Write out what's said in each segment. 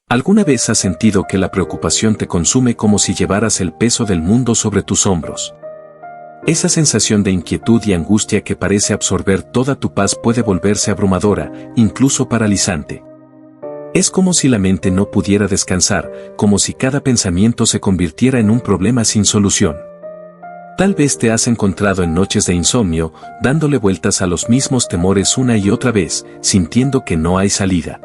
¿Alguna vez has sentido que la preocupación te consume como si llevaras el peso del mundo sobre tus hombros? Esa sensación de inquietud y angustia que parece absorber toda tu paz puede volverse abrumadora, incluso paralizante. Es como si la mente no pudiera descansar, como si cada pensamiento se convirtiera en un problema sin solución. Tal vez te has encontrado en noches de insomnio, dándole vueltas a los mismos temores una y otra vez, sintiendo que no hay salida.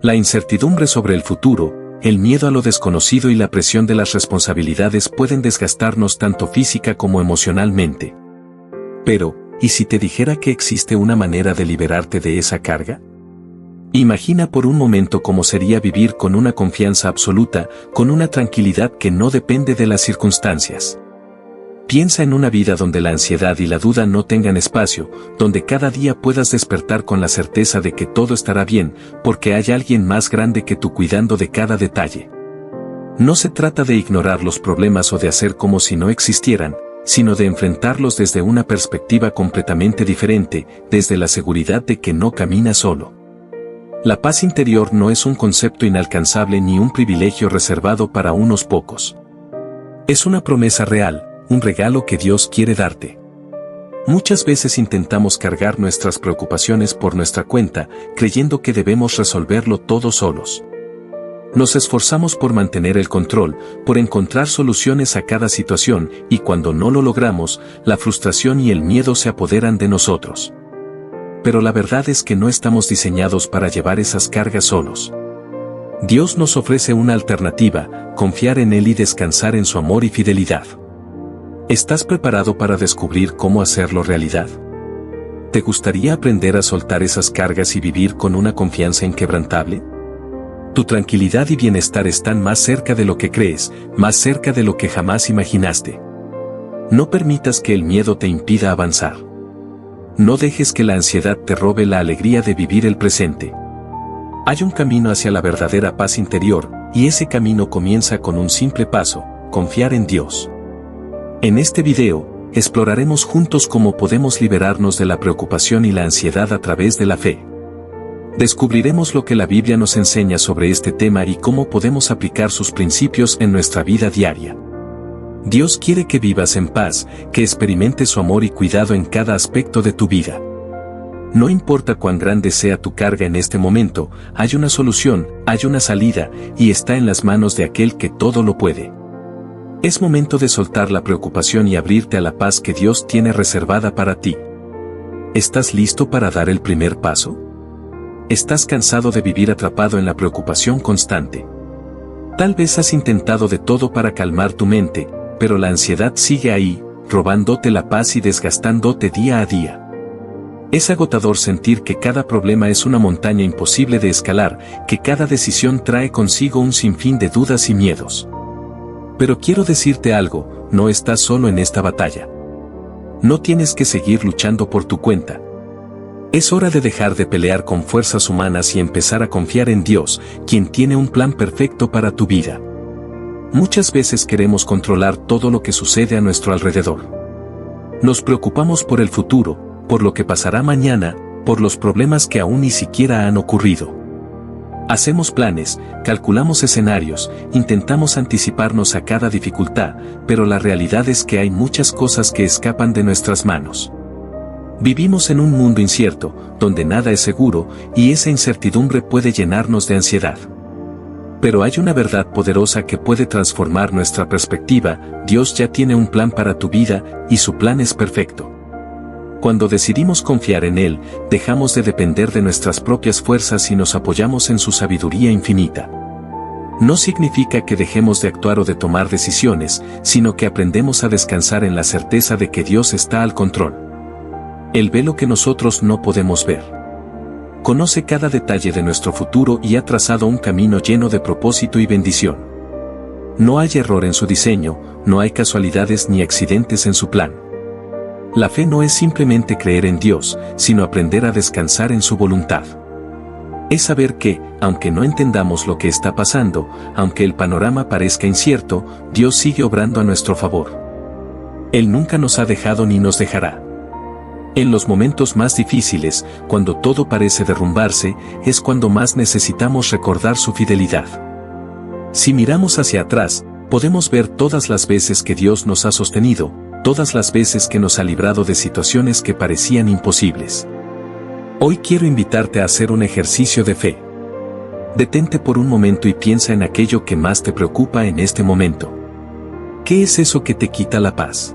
La incertidumbre sobre el futuro, el miedo a lo desconocido y la presión de las responsabilidades pueden desgastarnos tanto física como emocionalmente. Pero, ¿y si te dijera que existe una manera de liberarte de esa carga? Imagina por un momento cómo sería vivir con una confianza absoluta, con una tranquilidad que no depende de las circunstancias. Piensa en una vida donde la ansiedad y la duda no tengan espacio, donde cada día puedas despertar con la certeza de que todo estará bien, porque hay alguien más grande que tú cuidando de cada detalle. No se trata de ignorar los problemas o de hacer como si no existieran, sino de enfrentarlos desde una perspectiva completamente diferente, desde la seguridad de que no caminas solo. La paz interior no es un concepto inalcanzable ni un privilegio reservado para unos pocos. Es una promesa real, un regalo que Dios quiere darte. Muchas veces intentamos cargar nuestras preocupaciones por nuestra cuenta, creyendo que debemos resolverlo todo solos. Nos esforzamos por mantener el control, por encontrar soluciones a cada situación, y cuando no lo logramos, la frustración y el miedo se apoderan de nosotros. Pero la verdad es que no estamos diseñados para llevar esas cargas solos. Dios nos ofrece una alternativa: confiar en Él y descansar en su amor y fidelidad. ¿Estás preparado para descubrir cómo hacerlo realidad? ¿Te gustaría aprender a soltar esas cargas y vivir con una confianza inquebrantable? Tu tranquilidad y bienestar están más cerca de lo que crees, más cerca de lo que jamás imaginaste. No permitas que el miedo te impida avanzar. No dejes que la ansiedad te robe la alegría de vivir el presente. Hay un camino hacia la verdadera paz interior, y ese camino comienza con un simple paso: confiar en Dios. En este video, exploraremos juntos cómo podemos liberarnos de la preocupación y la ansiedad a través de la fe. Descubriremos lo que la Biblia nos enseña sobre este tema y cómo podemos aplicar sus principios en nuestra vida diaria. Dios quiere que vivas en paz, que experimentes su amor y cuidado en cada aspecto de tu vida. No importa cuán grande sea tu carga en este momento, hay una solución, hay una salida, y está en las manos de aquel que todo lo puede. Es momento de soltar la preocupación y abrirte a la paz que Dios tiene reservada para ti. ¿Estás listo para dar el primer paso? ¿Estás cansado de vivir atrapado en la preocupación constante? Tal vez has intentado de todo para calmar tu mente, pero la ansiedad sigue ahí, robándote la paz y desgastándote día a día. Es agotador sentir que cada problema es una montaña imposible de escalar, que cada decisión trae consigo un sinfín de dudas y miedos. Pero quiero decirte algo: no estás solo en esta batalla. No tienes que seguir luchando por tu cuenta. Es hora de dejar de pelear con fuerzas humanas y empezar a confiar en Dios, quien tiene un plan perfecto para tu vida. Muchas veces queremos controlar todo lo que sucede a nuestro alrededor. Nos preocupamos por el futuro, por lo que pasará mañana, por los problemas que aún ni siquiera han ocurrido. Hacemos planes, calculamos escenarios, intentamos anticiparnos a cada dificultad, pero la realidad es que hay muchas cosas que escapan de nuestras manos. Vivimos en un mundo incierto, donde nada es seguro, y esa incertidumbre puede llenarnos de ansiedad. Pero hay una verdad poderosa que puede transformar nuestra perspectiva: Dios ya tiene un plan para tu vida, y su plan es perfecto. Cuando decidimos confiar en Él, dejamos de depender de nuestras propias fuerzas y nos apoyamos en su sabiduría infinita. No significa que dejemos de actuar o de tomar decisiones, sino que aprendemos a descansar en la certeza de que Dios está al control. Él ve lo que nosotros no podemos ver. Conoce cada detalle de nuestro futuro y ha trazado un camino lleno de propósito y bendición. No hay error en su diseño, no hay casualidades ni accidentes en su plan. La fe no es simplemente creer en Dios, sino aprender a descansar en su voluntad. Es saber que, aunque no entendamos lo que está pasando, aunque el panorama parezca incierto, Dios sigue obrando a nuestro favor. Él nunca nos ha dejado ni nos dejará. En los momentos más difíciles, cuando todo parece derrumbarse, es cuando más necesitamos recordar su fidelidad. Si miramos hacia atrás, podemos ver todas las veces que Dios nos ha sostenido, todas las veces que nos ha librado de situaciones que parecían imposibles. Hoy quiero invitarte a hacer un ejercicio de fe. Detente por un momento y piensa en aquello que más te preocupa en este momento. ¿Qué es eso que te quita la paz?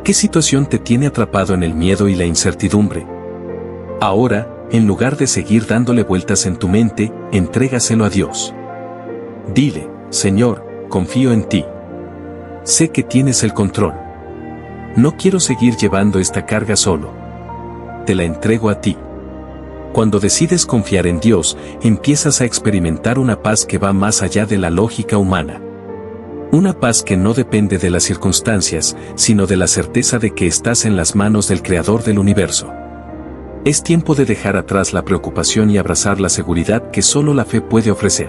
¿Qué situación te tiene atrapado en el miedo y la incertidumbre? Ahora, en lugar de seguir dándole vueltas en tu mente, entrégaselo a Dios. Dile: Señor, confío en ti. Sé que tienes el control. No quiero seguir llevando esta carga solo. Te la entrego a ti. Cuando decides confiar en Dios, empiezas a experimentar una paz que va más allá de la lógica humana. Una paz que no depende de las circunstancias, sino de la certeza de que estás en las manos del Creador del universo. Es tiempo de dejar atrás la preocupación y abrazar la seguridad que solo la fe puede ofrecer.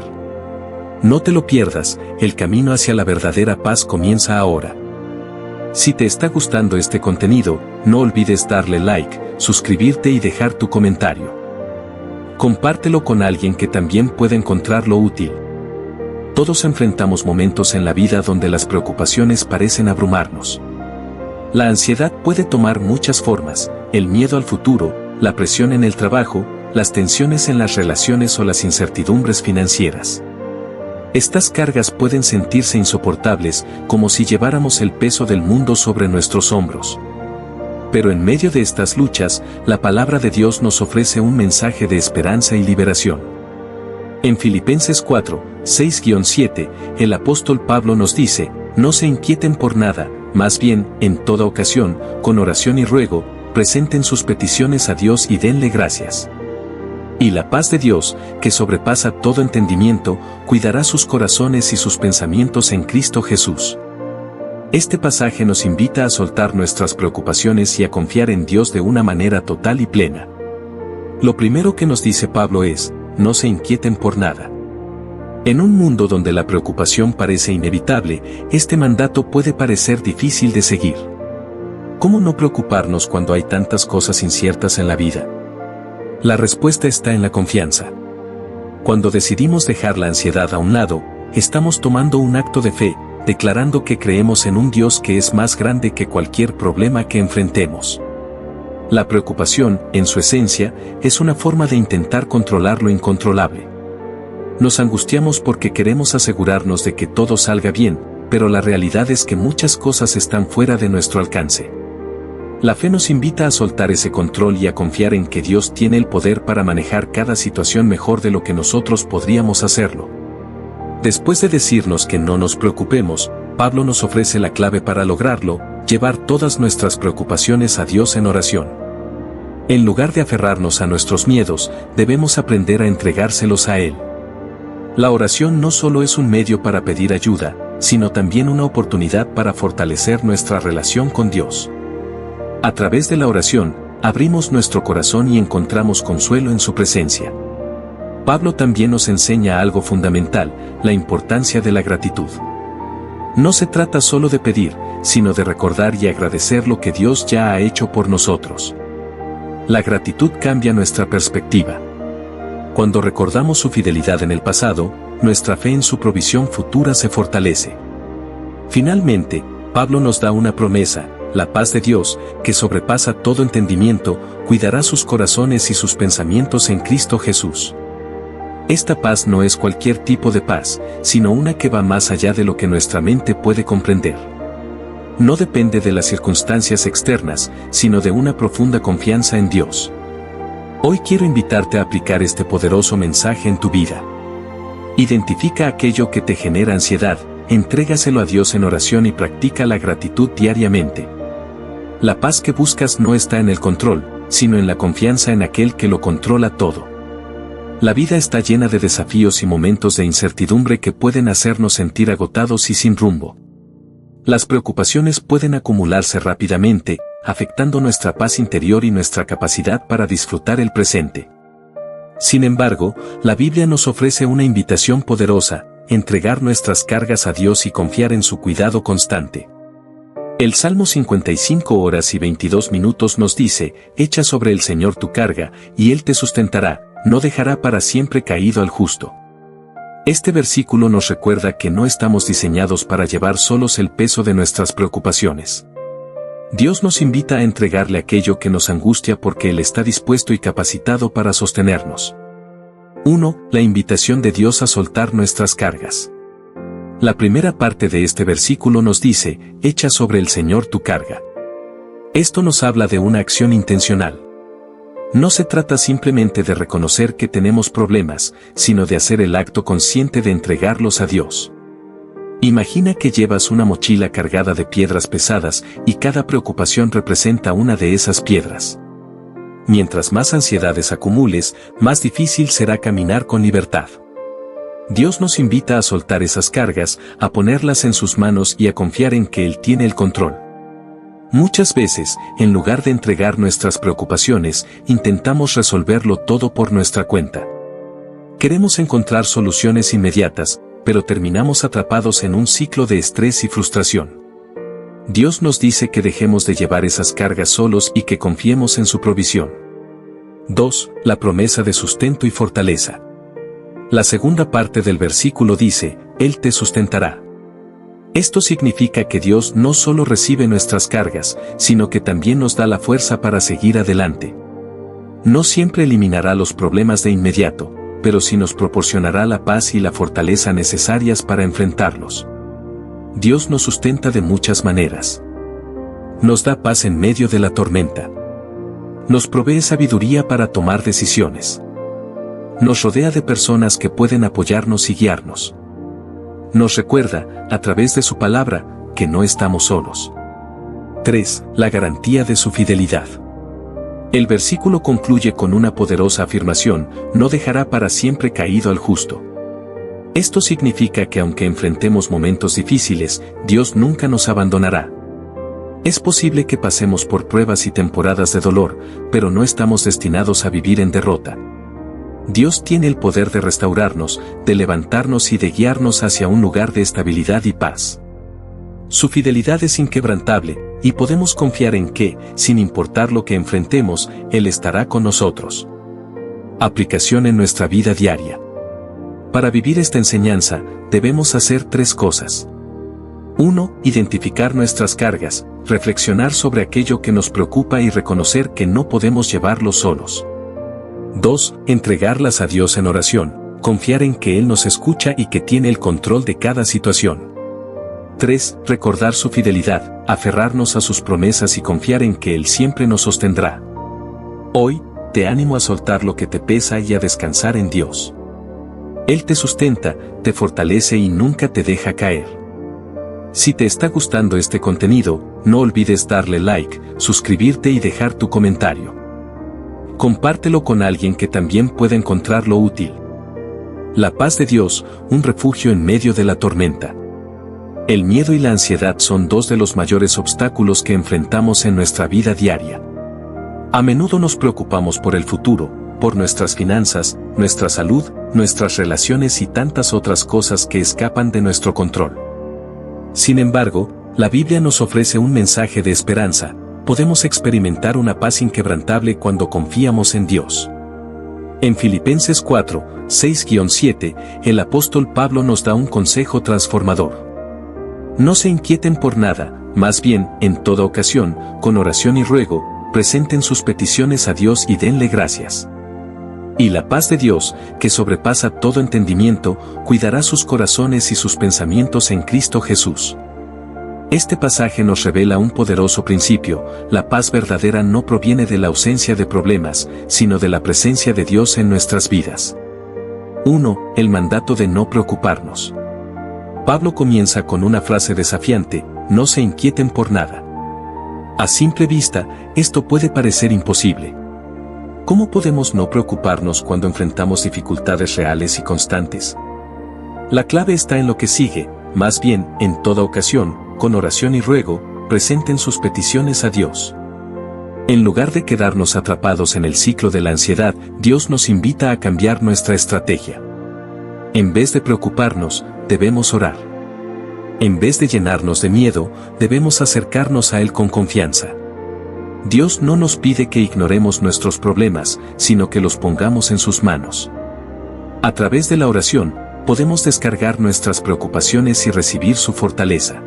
No te lo pierdas, el camino hacia la verdadera paz comienza ahora. Si te está gustando este contenido, no olvides darle like, suscribirte y dejar tu comentario. Compártelo con alguien que también pueda encontrarlo útil. Todos enfrentamos momentos en la vida donde las preocupaciones parecen abrumarnos. La ansiedad puede tomar muchas formas: el miedo al futuro, la presión en el trabajo, las tensiones en las relaciones o las incertidumbres financieras. Estas cargas pueden sentirse insoportables, como si lleváramos el peso del mundo sobre nuestros hombros. Pero en medio de estas luchas, la palabra de Dios nos ofrece un mensaje de esperanza y liberación. En Filipenses 4, 6-7, el apóstol Pablo nos dice: no se inquieten por nada, más bien, en toda ocasión, con oración y ruego, presenten sus peticiones a Dios y denle gracias. Y la paz de Dios, que sobrepasa todo entendimiento, cuidará sus corazones y sus pensamientos en Cristo Jesús. Este pasaje nos invita a soltar nuestras preocupaciones y a confiar en Dios de una manera total y plena. Lo primero que nos dice Pablo es: no se inquieten por nada. En un mundo donde la preocupación parece inevitable, este mandato puede parecer difícil de seguir. ¿Cómo no preocuparnos cuando hay tantas cosas inciertas en la vida? La respuesta está en la confianza. Cuando decidimos dejar la ansiedad a un lado, estamos tomando un acto de fe, declarando que creemos en un Dios que es más grande que cualquier problema que enfrentemos. La preocupación, en su esencia, es una forma de intentar controlar lo incontrolable. Nos angustiamos porque queremos asegurarnos de que todo salga bien, pero la realidad es que muchas cosas están fuera de nuestro alcance. La fe nos invita a soltar ese control y a confiar en que Dios tiene el poder para manejar cada situación mejor de lo que nosotros podríamos hacerlo. Después de decirnos que no nos preocupemos, Pablo nos ofrece la clave para lograrlo: llevar todas nuestras preocupaciones a Dios en oración. En lugar de aferrarnos a nuestros miedos, debemos aprender a entregárselos a Él. La oración no solo es un medio para pedir ayuda, sino también una oportunidad para fortalecer nuestra relación con Dios. A través de la oración, abrimos nuestro corazón y encontramos consuelo en su presencia. Pablo también nos enseña algo fundamental: la importancia de la gratitud. No se trata solo de pedir, sino de recordar y agradecer lo que Dios ya ha hecho por nosotros. La gratitud cambia nuestra perspectiva. Cuando recordamos su fidelidad en el pasado, nuestra fe en su provisión futura se fortalece. Finalmente, Pablo nos da una promesa: la paz de Dios, que sobrepasa todo entendimiento, cuidará sus corazones y sus pensamientos en Cristo Jesús. Esta paz no es cualquier tipo de paz, sino una que va más allá de lo que nuestra mente puede comprender. No depende de las circunstancias externas, sino de una profunda confianza en Dios. Hoy quiero invitarte a aplicar este poderoso mensaje en tu vida. Identifica aquello que te genera ansiedad, entrégaselo a Dios en oración y practica la gratitud diariamente. La paz que buscas no está en el control, sino en la confianza en aquel que lo controla todo. La vida está llena de desafíos y momentos de incertidumbre que pueden hacernos sentir agotados y sin rumbo. Las preocupaciones pueden acumularse rápidamente, afectando nuestra paz interior y nuestra capacidad para disfrutar el presente. Sin embargo, la Biblia nos ofrece una invitación poderosa: entregar nuestras cargas a Dios y confiar en su cuidado constante. El Salmo 55 horas y 22 minutos nos dice, echa sobre el Señor tu carga, y Él te sustentará, no dejará para siempre caído al justo. Este versículo nos recuerda que no estamos diseñados para llevar solos el peso de nuestras preocupaciones. Dios nos invita a entregarle aquello que nos angustia porque Él está dispuesto y capacitado para sostenernos. 1. La invitación de Dios a soltar nuestras cargas. La primera parte de este versículo nos dice, echa sobre el Señor tu carga. Esto nos habla de una acción intencional. No se trata simplemente de reconocer que tenemos problemas, sino de hacer el acto consciente de entregarlos a Dios. Imagina que llevas una mochila cargada de piedras pesadas y cada preocupación representa una de esas piedras. Mientras más ansiedades acumules, más difícil será caminar con libertad. Dios nos invita a soltar esas cargas, a ponerlas en sus manos y a confiar en que Él tiene el control. Muchas veces, en lugar de entregar nuestras preocupaciones, intentamos resolverlo todo por nuestra cuenta. Queremos encontrar soluciones inmediatas, pero terminamos atrapados en un ciclo de estrés y frustración. Dios nos dice que dejemos de llevar esas cargas solos y que confiemos en su provisión. 2. La promesa de sustento y fortaleza. La segunda parte del versículo dice, Él te sustentará. Esto significa que Dios no solo recibe nuestras cargas, sino que también nos da la fuerza para seguir adelante. No siempre eliminará los problemas de inmediato, pero sí nos proporcionará la paz y la fortaleza necesarias para enfrentarlos. Dios nos sustenta de muchas maneras. Nos da paz en medio de la tormenta. Nos provee sabiduría para tomar decisiones. Nos rodea de personas que pueden apoyarnos y guiarnos. Nos recuerda, a través de su palabra, que no estamos solos. 3. La garantía de su fidelidad. El versículo concluye con una poderosa afirmación, no dejará para siempre caído al justo. Esto significa que aunque enfrentemos momentos difíciles, Dios nunca nos abandonará. Es posible que pasemos por pruebas y temporadas de dolor, pero no estamos destinados a vivir en derrota. Dios tiene el poder de restaurarnos, de levantarnos y de guiarnos hacia un lugar de estabilidad y paz. Su fidelidad es inquebrantable, y podemos confiar en que, sin importar lo que enfrentemos, Él estará con nosotros. Aplicación en nuestra vida diaria. Para vivir esta enseñanza, debemos hacer 3 cosas. 1. Identificar nuestras cargas, reflexionar sobre aquello que nos preocupa y reconocer que no podemos llevarlo solos. 2. Entregarlas a Dios en oración, confiar en que Él nos escucha y que tiene el control de cada situación. 3. Recordar su fidelidad, aferrarnos a sus promesas y confiar en que Él siempre nos sostendrá. Hoy, te animo a soltar lo que te pesa y a descansar en Dios. Él te sustenta, te fortalece y nunca te deja caer. Si te está gustando este contenido, no olvides darle like, suscribirte y dejar tu comentario. Compártelo con alguien que también pueda encontrarlo útil. La paz de Dios, un refugio en medio de la tormenta. El miedo y la ansiedad son 2 de los mayores obstáculos que enfrentamos en nuestra vida diaria. A menudo nos preocupamos por el futuro, por nuestras finanzas, nuestra salud, nuestras relaciones y tantas otras cosas que escapan de nuestro control. Sin embargo, la Biblia nos ofrece un mensaje de esperanza. Podemos experimentar una paz inquebrantable cuando confiamos en Dios. En Filipenses 4, 6-7, el apóstol Pablo nos da un consejo transformador. No se inquieten por nada, más bien, en toda ocasión, con oración y ruego, presenten sus peticiones a Dios y denle gracias. Y la paz de Dios, que sobrepasa todo entendimiento, cuidará sus corazones y sus pensamientos en Cristo Jesús. Este pasaje nos revela un poderoso principio: la paz verdadera no proviene de la ausencia de problemas, sino de la presencia de Dios en nuestras vidas. 1. El mandato de no preocuparnos. Pablo comienza con una frase desafiante: no se inquieten por nada. A simple vista, esto puede parecer imposible. ¿Cómo podemos no preocuparnos cuando enfrentamos dificultades reales y constantes? La clave está en lo que sigue: más bien, en toda ocasión, con oración y ruego, presenten sus peticiones a Dios. En lugar de quedarnos atrapados en el ciclo de la ansiedad, Dios nos invita a cambiar nuestra estrategia. En vez de preocuparnos, debemos orar. En vez de llenarnos de miedo, debemos acercarnos a Él con confianza. Dios no nos pide que ignoremos nuestros problemas, sino que los pongamos en sus manos. A través de la oración, podemos descargar nuestras preocupaciones y recibir su fortaleza.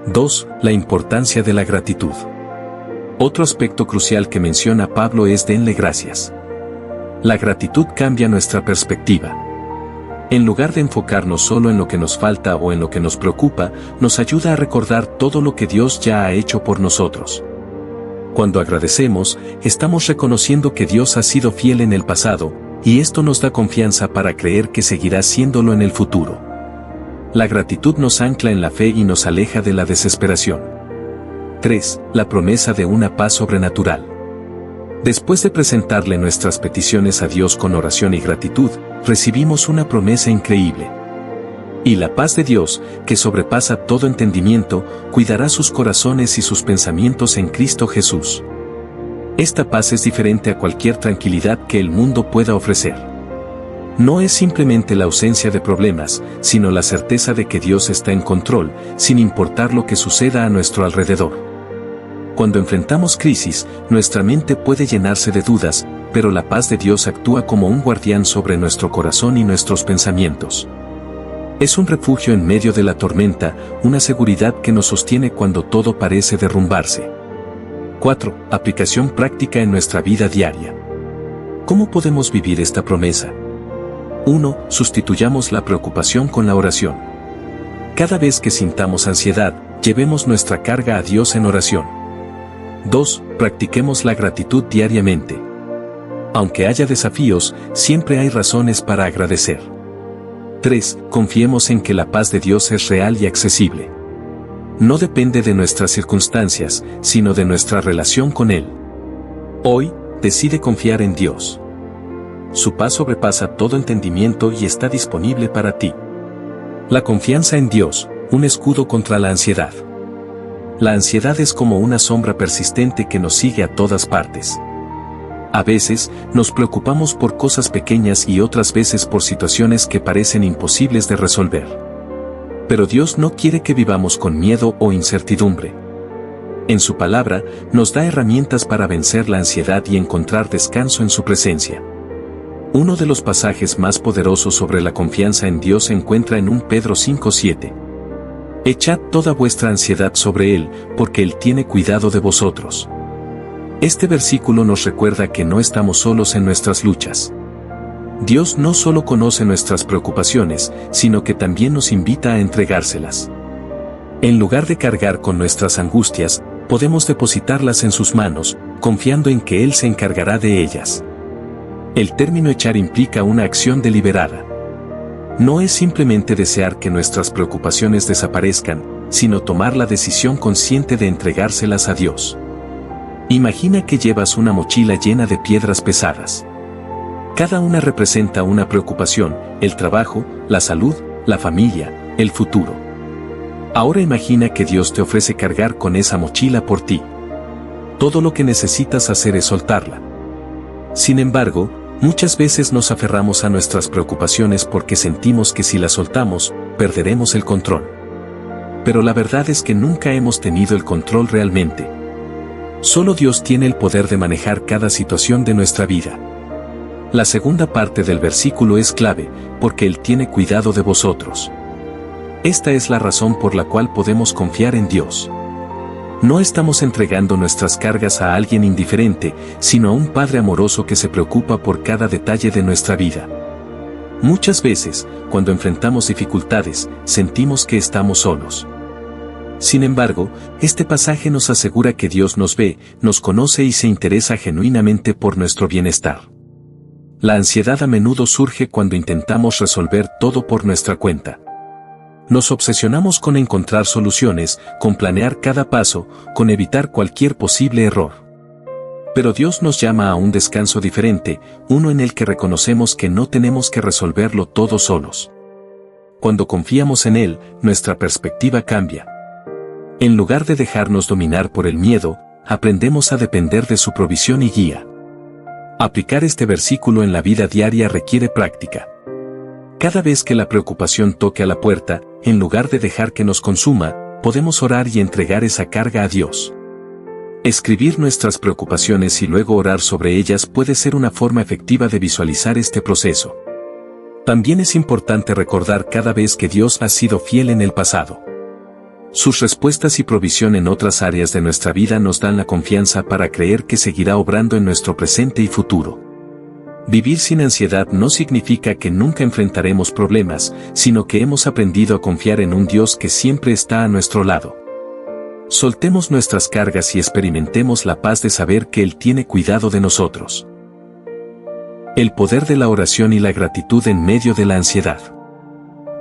2. La importancia de la gratitud. Otro aspecto crucial que menciona Pablo es denle gracias. La gratitud cambia nuestra perspectiva. En lugar de enfocarnos solo en lo que nos falta o en lo que nos preocupa, nos ayuda a recordar todo lo que Dios ya ha hecho por nosotros. Cuando agradecemos, estamos reconociendo que Dios ha sido fiel en el pasado, y esto nos da confianza para creer que seguirá siéndolo en el futuro. La gratitud nos ancla en la fe y nos aleja de la desesperación. 3. La promesa de una paz sobrenatural. Después de presentarle nuestras peticiones a Dios con oración y gratitud, recibimos una promesa increíble. Y la paz de Dios, que sobrepasa todo entendimiento, cuidará sus corazones y sus pensamientos en Cristo Jesús. Esta paz es diferente a cualquier tranquilidad que el mundo pueda ofrecer. No es simplemente la ausencia de problemas, sino la certeza de que Dios está en control, sin importar lo que suceda a nuestro alrededor. Cuando enfrentamos crisis, nuestra mente puede llenarse de dudas, pero la paz de Dios actúa como un guardián sobre nuestro corazón y nuestros pensamientos. Es un refugio en medio de la tormenta, una seguridad que nos sostiene cuando todo parece derrumbarse. 4. Aplicación práctica en nuestra vida diaria. ¿Cómo podemos vivir esta promesa? 1. Sustituyamos la preocupación con la oración. Cada vez que sintamos ansiedad, llevemos nuestra carga a Dios en oración. 2. Practiquemos la gratitud diariamente. Aunque haya desafíos, siempre hay razones para agradecer. 3. Confiemos en que la paz de Dios es real y accesible. No depende de nuestras circunstancias, sino de nuestra relación con Él. Hoy, decide confiar en Dios. Su paz sobrepasa todo entendimiento y está disponible para ti. La confianza en Dios, un escudo contra la ansiedad. La ansiedad es como una sombra persistente que nos sigue a todas partes. A veces, nos preocupamos por cosas pequeñas y otras veces por situaciones que parecen imposibles de resolver. Pero Dios no quiere que vivamos con miedo o incertidumbre. En su palabra, nos da herramientas para vencer la ansiedad y encontrar descanso en su presencia. Uno de los pasajes más poderosos sobre la confianza en Dios se encuentra en 1 Pedro 5:7. Echad toda vuestra ansiedad sobre Él, porque Él tiene cuidado de vosotros. Este versículo nos recuerda que no estamos solos en nuestras luchas. Dios no solo conoce nuestras preocupaciones, sino que también nos invita a entregárselas. En lugar de cargar con nuestras angustias, podemos depositarlas en sus manos, confiando en que Él se encargará de ellas. El término echar implica una acción deliberada. No es simplemente desear que nuestras preocupaciones desaparezcan, sino tomar la decisión consciente de entregárselas a Dios. Imagina que llevas una mochila llena de piedras pesadas. Cada una representa una preocupación: el trabajo, la salud, la familia, el futuro. Ahora imagina que Dios te ofrece cargar con esa mochila por ti. Todo lo que necesitas hacer es soltarla. Sin embargo, muchas veces nos aferramos a nuestras preocupaciones porque sentimos que si las soltamos, perderemos el control. Pero la verdad es que nunca hemos tenido el control realmente. Solo Dios tiene el poder de manejar cada situación de nuestra vida. La segunda parte del versículo es clave, porque Él tiene cuidado de vosotros. Esta es la razón por la cual podemos confiar en Dios. No estamos entregando nuestras cargas a alguien indiferente, sino a un Padre amoroso que se preocupa por cada detalle de nuestra vida. Muchas veces, cuando enfrentamos dificultades, sentimos que estamos solos. Sin embargo, este pasaje nos asegura que Dios nos ve, nos conoce y se interesa genuinamente por nuestro bienestar. La ansiedad a menudo surge cuando intentamos resolver todo por nuestra cuenta. Nos obsesionamos con encontrar soluciones, con planear cada paso, con evitar cualquier posible error. Pero Dios nos llama a un descanso diferente, uno en el que reconocemos que no tenemos que resolverlo todo solos. Cuando confiamos en Él, nuestra perspectiva cambia. En lugar de dejarnos dominar por el miedo, aprendemos a depender de su provisión y guía. Aplicar este versículo en la vida diaria requiere práctica. Cada vez que la preocupación toque a la puerta, en lugar de dejar que nos consuma, podemos orar y entregar esa carga a Dios. Escribir nuestras preocupaciones y luego orar sobre ellas puede ser una forma efectiva de visualizar este proceso. También es importante recordar cada vez que Dios ha sido fiel en el pasado. Sus respuestas y provisión en otras áreas de nuestra vida nos dan la confianza para creer que seguirá obrando en nuestro presente y futuro. Vivir sin ansiedad no significa que nunca enfrentaremos problemas, sino que hemos aprendido a confiar en un Dios que siempre está a nuestro lado. Soltemos nuestras cargas y experimentemos la paz de saber que Él tiene cuidado de nosotros. El poder de la oración y la gratitud en medio de la ansiedad.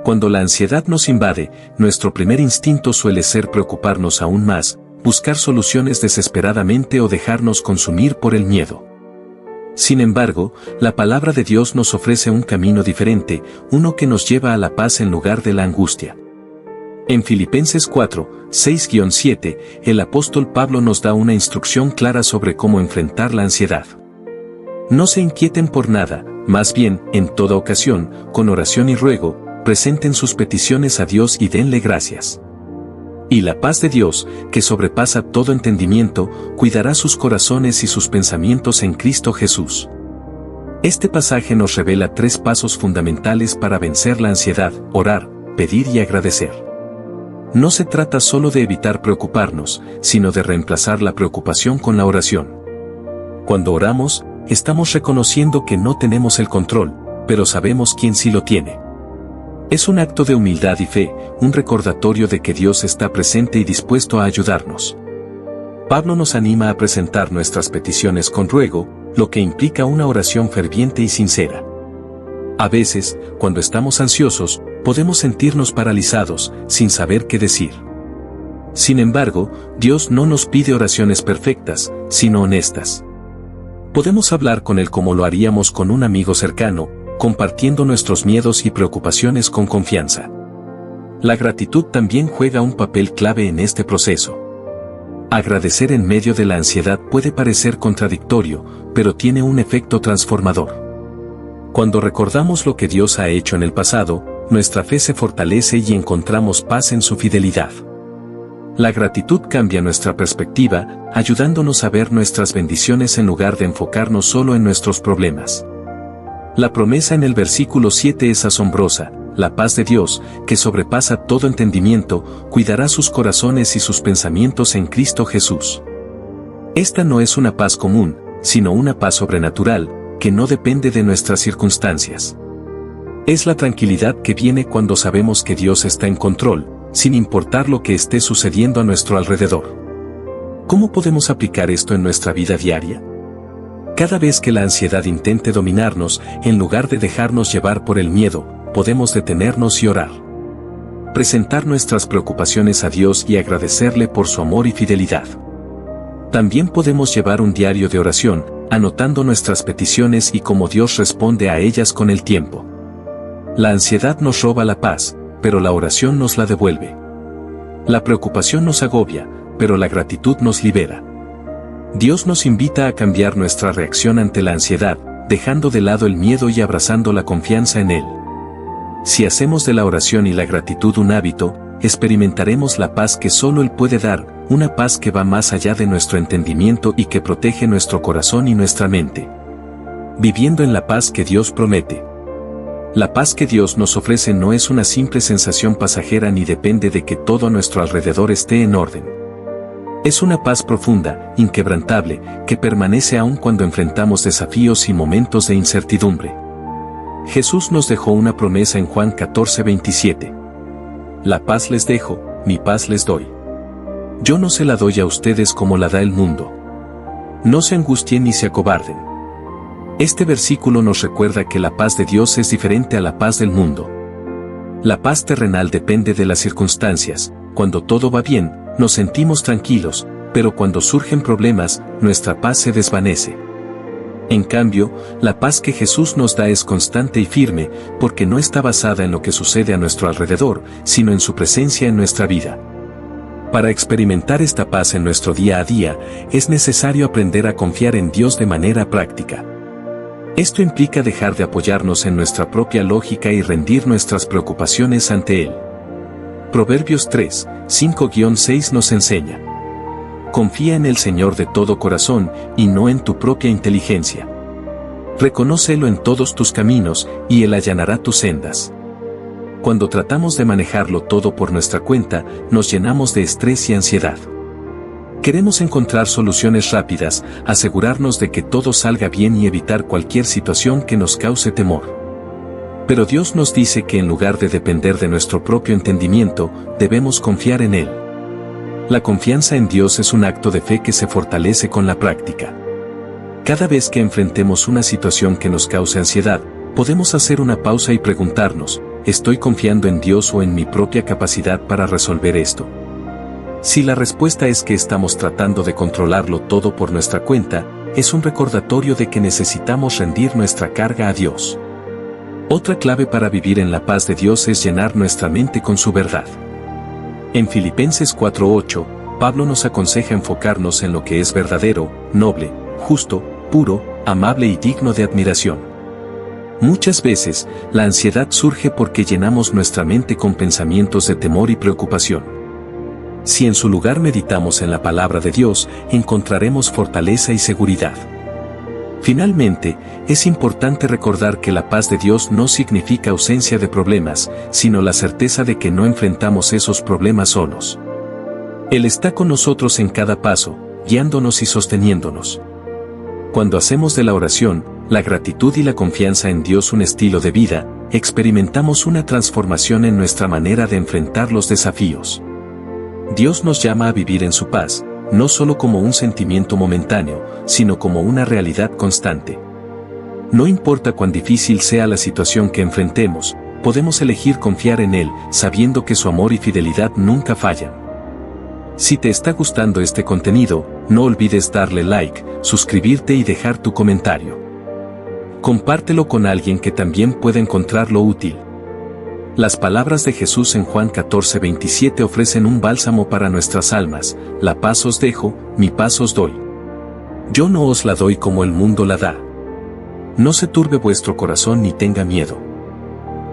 Cuando la ansiedad nos invade, nuestro primer instinto suele ser preocuparnos aún más, buscar soluciones desesperadamente o dejarnos consumir por el miedo. Sin embargo, la palabra de Dios nos ofrece un camino diferente, uno que nos lleva a la paz en lugar de la angustia. En Filipenses 4, 6-7, el apóstol Pablo nos da una instrucción clara sobre cómo enfrentar la ansiedad. No se inquieten por nada, más bien, en toda ocasión, con oración y ruego, presenten sus peticiones a Dios y denle gracias. Y la paz de Dios, que sobrepasa todo entendimiento, cuidará sus corazones y sus pensamientos en Cristo Jesús. Este pasaje nos revela 3 pasos fundamentales para vencer la ansiedad: orar, pedir y agradecer. No se trata solo de evitar preocuparnos, sino de reemplazar la preocupación con la oración. Cuando oramos, estamos reconociendo que no tenemos el control, pero sabemos quién sí lo tiene. Es un acto de humildad y fe, un recordatorio de que Dios está presente y dispuesto a ayudarnos. Pablo nos anima a presentar nuestras peticiones con ruego, lo que implica una oración ferviente y sincera. A veces, cuando estamos ansiosos, podemos sentirnos paralizados, sin saber qué decir. Sin embargo, Dios no nos pide oraciones perfectas, sino honestas. Podemos hablar con Él como lo haríamos con un amigo cercano, compartiendo nuestros miedos y preocupaciones con confianza. La gratitud también juega un papel clave en este proceso. Agradecer en medio de la ansiedad puede parecer contradictorio, pero tiene un efecto transformador. Cuando recordamos lo que Dios ha hecho en el pasado, nuestra fe se fortalece y encontramos paz en su fidelidad. La gratitud cambia nuestra perspectiva, ayudándonos a ver nuestras bendiciones en lugar de enfocarnos solo en nuestros problemas. La promesa en el versículo 7 es asombrosa: la paz de Dios, que sobrepasa todo entendimiento, cuidará sus corazones y sus pensamientos en Cristo Jesús. Esta no es una paz común, sino una paz sobrenatural, que no depende de nuestras circunstancias. Es la tranquilidad que viene cuando sabemos que Dios está en control, sin importar lo que esté sucediendo a nuestro alrededor. ¿Cómo podemos aplicar esto en nuestra vida diaria? Cada vez que la ansiedad intente dominarnos, en lugar de dejarnos llevar por el miedo, podemos detenernos y orar. Presentar nuestras preocupaciones a Dios y agradecerle por su amor y fidelidad. También podemos llevar un diario de oración, anotando nuestras peticiones y cómo Dios responde a ellas con el tiempo. La ansiedad nos roba la paz, pero la oración nos la devuelve. La preocupación nos agobia, pero la gratitud nos libera. Dios nos invita a cambiar nuestra reacción ante la ansiedad, dejando de lado el miedo y abrazando la confianza en Él. Si hacemos de la oración y la gratitud un hábito, experimentaremos la paz que solo Él puede dar, una paz que va más allá de nuestro entendimiento y que protege nuestro corazón y nuestra mente. Viviendo en la paz que Dios promete. La paz que Dios nos ofrece no es una simple sensación pasajera ni depende de que todo a nuestro alrededor esté en orden. Es una paz profunda, inquebrantable, que permanece aún cuando enfrentamos desafíos y momentos de incertidumbre. Jesús nos dejó una promesa en Juan 14:27. La paz les dejo, mi paz les doy. Yo no se la doy a ustedes como la da el mundo. No se angustien ni se acobarden. Este versículo nos recuerda que la paz de Dios es diferente a la paz del mundo. La paz terrenal depende de las circunstancias. Cuando todo va bien, nos sentimos tranquilos, pero cuando surgen problemas, nuestra paz se desvanece. En cambio, la paz que Jesús nos da es constante y firme, porque no está basada en lo que sucede a nuestro alrededor, sino en su presencia en nuestra vida. Para experimentar esta paz en nuestro día a día, es necesario aprender a confiar en Dios de manera práctica. Esto implica dejar de apoyarnos en nuestra propia lógica y rendir nuestras preocupaciones ante Él. Proverbios 3, 5-6 nos enseña: confía en el Señor de todo corazón y no en tu propia inteligencia. Reconócelo en todos tus caminos y Él allanará tus sendas. Cuando tratamos de manejarlo todo por nuestra cuenta, nos llenamos de estrés y ansiedad. Queremos encontrar soluciones rápidas, asegurarnos de que todo salga bien y evitar cualquier situación que nos cause temor. Pero Dios nos dice que en lugar de depender de nuestro propio entendimiento, debemos confiar en Él. La confianza en Dios es un acto de fe que se fortalece con la práctica. Cada vez que enfrentemos una situación que nos cause ansiedad, podemos hacer una pausa y preguntarnos: ¿estoy confiando en Dios o en mi propia capacidad para resolver esto? Si la respuesta es que estamos tratando de controlarlo todo por nuestra cuenta, es un recordatorio de que necesitamos rendir nuestra carga a Dios. Otra clave para vivir en la paz de Dios es llenar nuestra mente con su verdad. En Filipenses 4:8, Pablo nos aconseja enfocarnos en lo que es verdadero, noble, justo, puro, amable y digno de admiración. Muchas veces, la ansiedad surge porque llenamos nuestra mente con pensamientos de temor y preocupación. Si en su lugar meditamos en la palabra de Dios, encontraremos fortaleza y seguridad. Finalmente, es importante recordar que la paz de Dios no significa ausencia de problemas, sino la certeza de que no enfrentamos esos problemas solos. Él está con nosotros en cada paso, guiándonos y sosteniéndonos. Cuando hacemos de la oración, la gratitud y la confianza en Dios un estilo de vida, experimentamos una transformación en nuestra manera de enfrentar los desafíos. Dios nos llama a vivir en su paz, no solo como un sentimiento momentáneo, sino como una realidad constante. No importa cuán difícil sea la situación que enfrentemos, podemos elegir confiar en Él, sabiendo que su amor y fidelidad nunca fallan. Si te está gustando este contenido, no olvides darle like, suscribirte y dejar tu comentario. Compártelo con alguien que también pueda encontrarlo útil. Las palabras de Jesús en Juan 14:27 ofrecen un bálsamo para nuestras almas: la paz os dejo, mi paz os doy. Yo no os la doy como el mundo la da. No se turbe vuestro corazón ni tenga miedo.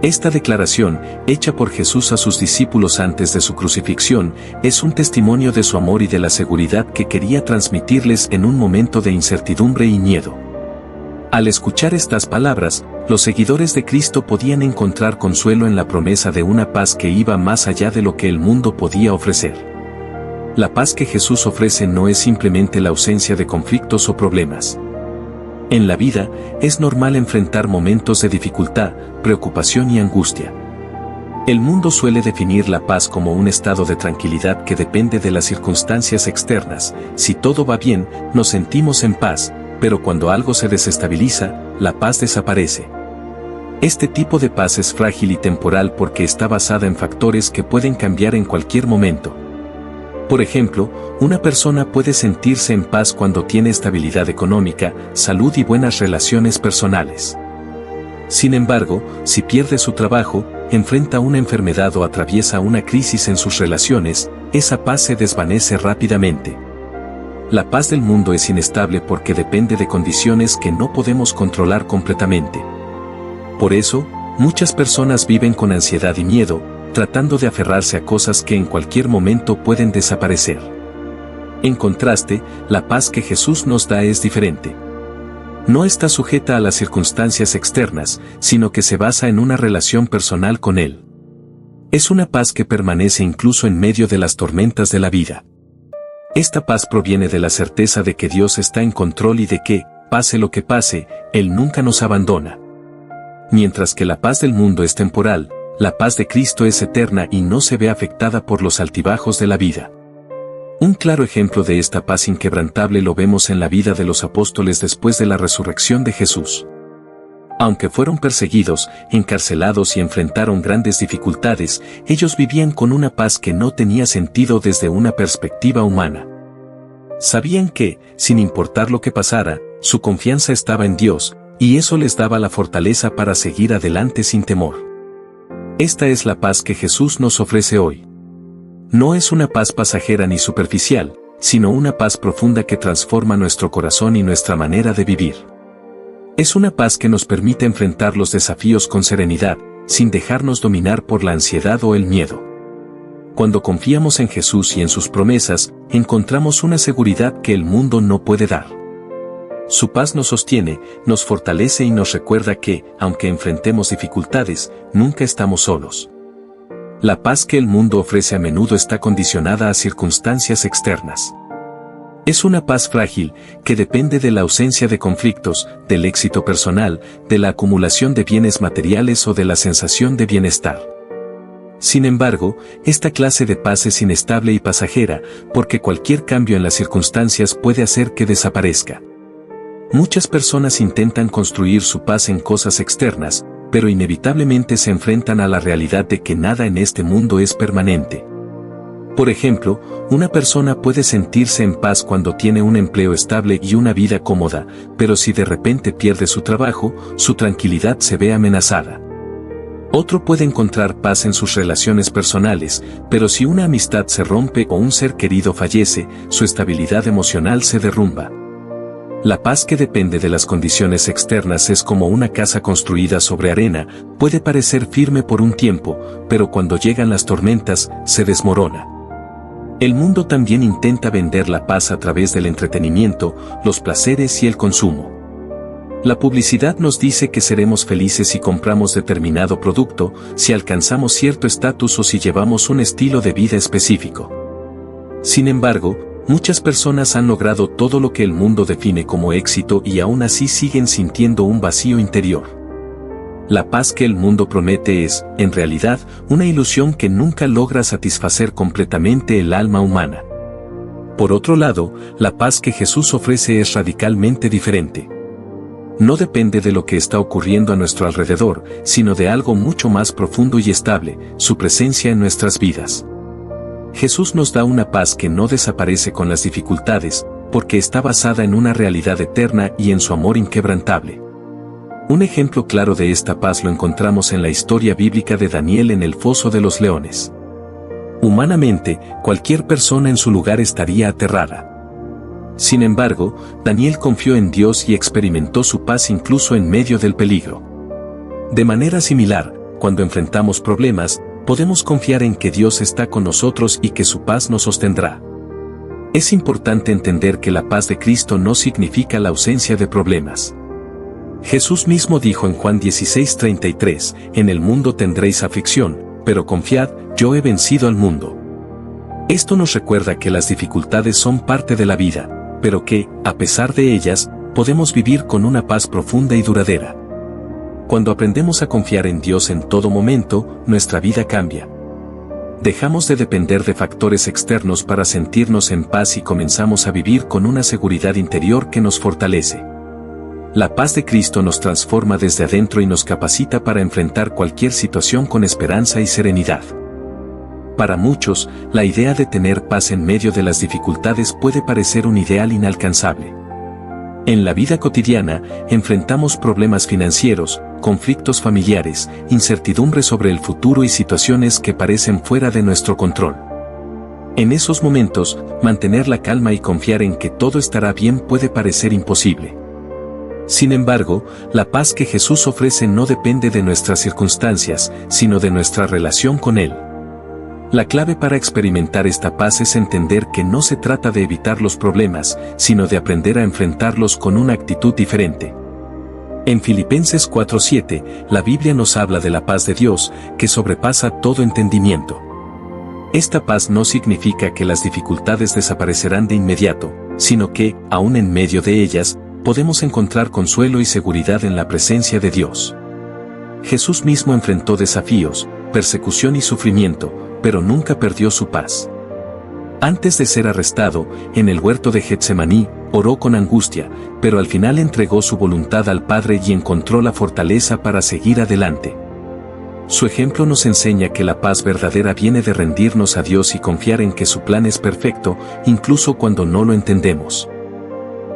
Esta declaración, hecha por Jesús a sus discípulos antes de su crucifixión, es un testimonio de su amor y de la seguridad que quería transmitirles en un momento de incertidumbre y miedo. Al escuchar estas palabras, los seguidores de Cristo podían encontrar consuelo en la promesa de una paz que iba más allá de lo que el mundo podía ofrecer. La paz que Jesús ofrece no es simplemente la ausencia de conflictos o problemas. En la vida, es normal enfrentar momentos de dificultad, preocupación y angustia. El mundo suele definir la paz como un estado de tranquilidad que depende de las circunstancias externas. Si todo va bien, nos sentimos en paz, pero cuando algo se desestabiliza, la paz desaparece. Este tipo de paz es frágil y temporal porque está basada en factores que pueden cambiar en cualquier momento. Por ejemplo, una persona puede sentirse en paz cuando tiene estabilidad económica, salud y buenas relaciones personales. Sin embargo, si pierde su trabajo, enfrenta una enfermedad o atraviesa una crisis en sus relaciones, esa paz se desvanece rápidamente. La paz del mundo es inestable porque depende de condiciones que no podemos controlar completamente. Por eso, muchas personas viven con ansiedad y miedo, tratando de aferrarse a cosas que en cualquier momento pueden desaparecer. En contraste, la paz que Jesús nos da es diferente. No está sujeta a las circunstancias externas, sino que se basa en una relación personal con Él. Es una paz que permanece incluso en medio de las tormentas de la vida. Esta paz proviene de la certeza de que Dios está en control y de que, pase lo que pase, Él nunca nos abandona. Mientras que la paz del mundo es temporal, la paz de Cristo es eterna y no se ve afectada por los altibajos de la vida. Un claro ejemplo de esta paz inquebrantable lo vemos en la vida de los apóstoles después de la resurrección de Jesús. Aunque fueron perseguidos, encarcelados y enfrentaron grandes dificultades, ellos vivían con una paz que no tenía sentido desde una perspectiva humana. Sabían que, sin importar lo que pasara, su confianza estaba en Dios, y eso les daba la fortaleza para seguir adelante sin temor. Esta es la paz que Jesús nos ofrece hoy. No es una paz pasajera ni superficial, sino una paz profunda que transforma nuestro corazón y nuestra manera de vivir. Es una paz que nos permite enfrentar los desafíos con serenidad, sin dejarnos dominar por la ansiedad o el miedo. Cuando confiamos en Jesús y en sus promesas, encontramos una seguridad que el mundo no puede dar. Su paz nos sostiene, nos fortalece y nos recuerda que, aunque enfrentemos dificultades, nunca estamos solos. La paz que el mundo ofrece a menudo está condicionada a circunstancias externas. Es una paz frágil, que depende de la ausencia de conflictos, del éxito personal, de la acumulación de bienes materiales o de la sensación de bienestar. Sin embargo, esta clase de paz es inestable y pasajera, porque cualquier cambio en las circunstancias puede hacer que desaparezca. Muchas personas intentan construir su paz en cosas externas, pero inevitablemente se enfrentan a la realidad de que nada en este mundo es permanente. Por ejemplo, una persona puede sentirse en paz cuando tiene un empleo estable y una vida cómoda, pero si de repente pierde su trabajo, su tranquilidad se ve amenazada. Otro puede encontrar paz en sus relaciones personales, pero si una amistad se rompe o un ser querido fallece, su estabilidad emocional se derrumba. La paz que depende de las condiciones externas es como una casa construida sobre arena, puede parecer firme por un tiempo, pero cuando llegan las tormentas, se desmorona. El mundo también intenta vender la paz a través del entretenimiento, los placeres y el consumo. La publicidad nos dice que seremos felices si compramos determinado producto, si alcanzamos cierto estatus o si llevamos un estilo de vida específico. Sin embargo, muchas personas han logrado todo lo que el mundo define como éxito y aún así siguen sintiendo un vacío interior. La paz que el mundo promete es, en realidad, una ilusión que nunca logra satisfacer completamente el alma humana. Por otro lado, la paz que Jesús ofrece es radicalmente diferente. No depende de lo que está ocurriendo a nuestro alrededor, sino de algo mucho más profundo y estable, su presencia en nuestras vidas. Jesús nos da una paz que no desaparece con las dificultades, porque está basada en una realidad eterna y en su amor inquebrantable. Un ejemplo claro de esta paz lo encontramos en la historia bíblica de Daniel en el foso de los leones. Humanamente, cualquier persona en su lugar estaría aterrada. Sin embargo, Daniel confió en Dios y experimentó su paz incluso en medio del peligro. De manera similar, cuando enfrentamos problemas, podemos confiar en que Dios está con nosotros y que su paz nos sostendrá. Es importante entender que la paz de Cristo no significa la ausencia de problemas. Jesús mismo dijo en Juan 16:33, en el mundo tendréis aflicción, pero confiad, yo he vencido al mundo. Esto nos recuerda que las dificultades son parte de la vida, pero que, a pesar de ellas, podemos vivir con una paz profunda y duradera. Cuando aprendemos a confiar en Dios en todo momento, nuestra vida cambia. Dejamos de depender de factores externos para sentirnos en paz y comenzamos a vivir con una seguridad interior que nos fortalece. La paz de Cristo nos transforma desde adentro y nos capacita para enfrentar cualquier situación con esperanza y serenidad. Para muchos, la idea de tener paz en medio de las dificultades puede parecer un ideal inalcanzable. En la vida cotidiana, enfrentamos problemas financieros, conflictos familiares, incertidumbre sobre el futuro y situaciones que parecen fuera de nuestro control. En esos momentos, mantener la calma y confiar en que todo estará bien puede parecer imposible. Sin embargo, la paz que Jesús ofrece no depende de nuestras circunstancias, sino de nuestra relación con Él. La clave para experimentar esta paz es entender que no se trata de evitar los problemas, sino de aprender a enfrentarlos con una actitud diferente. En Filipenses 4:7, la Biblia nos habla de la paz de Dios, que sobrepasa todo entendimiento. Esta paz no significa que las dificultades desaparecerán de inmediato, sino que, aún en medio de ellas, podemos encontrar consuelo y seguridad en la presencia de Dios. Jesús mismo enfrentó desafíos, persecución y sufrimiento, pero nunca perdió su paz. Antes de ser arrestado, en el huerto de Getsemaní, oró con angustia, pero al final entregó su voluntad al Padre y encontró la fortaleza para seguir adelante. Su ejemplo nos enseña que la paz verdadera viene de rendirnos a Dios y confiar en que su plan es perfecto, incluso cuando no lo entendemos.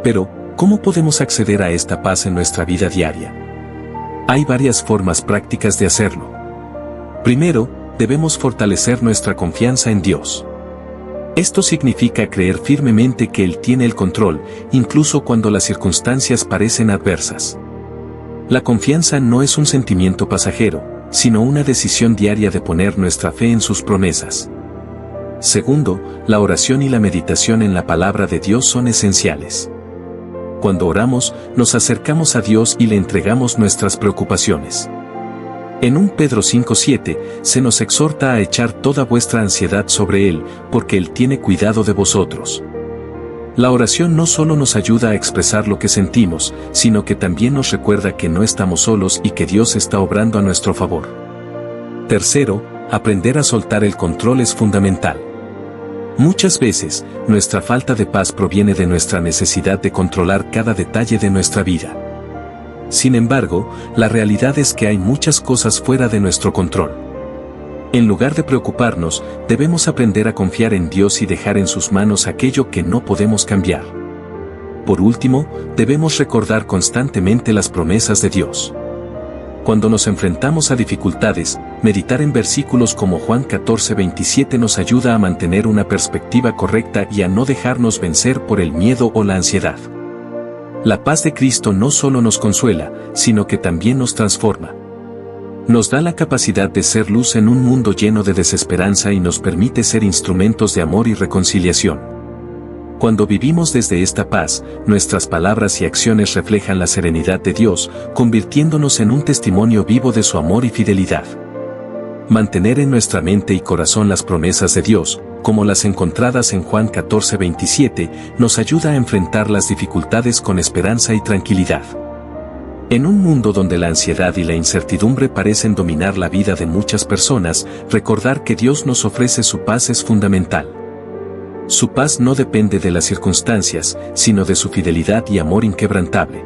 Pero, ¿cómo podemos acceder a esta paz en nuestra vida diaria? Hay varias formas prácticas de hacerlo. Primero, debemos fortalecer nuestra confianza en Dios. Esto significa creer firmemente que Él tiene el control, incluso cuando las circunstancias parecen adversas. La confianza no es un sentimiento pasajero, sino una decisión diaria de poner nuestra fe en sus promesas. Segundo, la oración y la meditación en la palabra de Dios son esenciales. Cuando oramos, nos acercamos a Dios y le entregamos nuestras preocupaciones. En 1 Pedro 5:7, se nos exhorta a echar toda vuestra ansiedad sobre Él, porque Él tiene cuidado de vosotros. La oración no solo nos ayuda a expresar lo que sentimos, sino que también nos recuerda que no estamos solos y que Dios está obrando a nuestro favor. Tercero, aprender a soltar el control es fundamental. Muchas veces, nuestra falta de paz proviene de nuestra necesidad de controlar cada detalle de nuestra vida. Sin embargo, la realidad es que hay muchas cosas fuera de nuestro control. En lugar de preocuparnos, debemos aprender a confiar en Dios y dejar en sus manos aquello que no podemos cambiar. Por último, debemos recordar constantemente las promesas de Dios. Cuando nos enfrentamos a dificultades, meditar en versículos como Juan 14:27 nos ayuda a mantener una perspectiva correcta y a no dejarnos vencer por el miedo o la ansiedad. La paz de Cristo no solo nos consuela, sino que también nos transforma. Nos da la capacidad de ser luz en un mundo lleno de desesperanza y nos permite ser instrumentos de amor y reconciliación. Cuando vivimos desde esta paz, nuestras palabras y acciones reflejan la serenidad de Dios, convirtiéndonos en un testimonio vivo de su amor y fidelidad. Mantener en nuestra mente y corazón las promesas de Dios, como las encontradas en Juan 14:27, nos ayuda a enfrentar las dificultades con esperanza y tranquilidad. En un mundo donde la ansiedad y la incertidumbre parecen dominar la vida de muchas personas, recordar que Dios nos ofrece su paz es fundamental. Su paz no depende de las circunstancias, sino de su fidelidad y amor inquebrantable.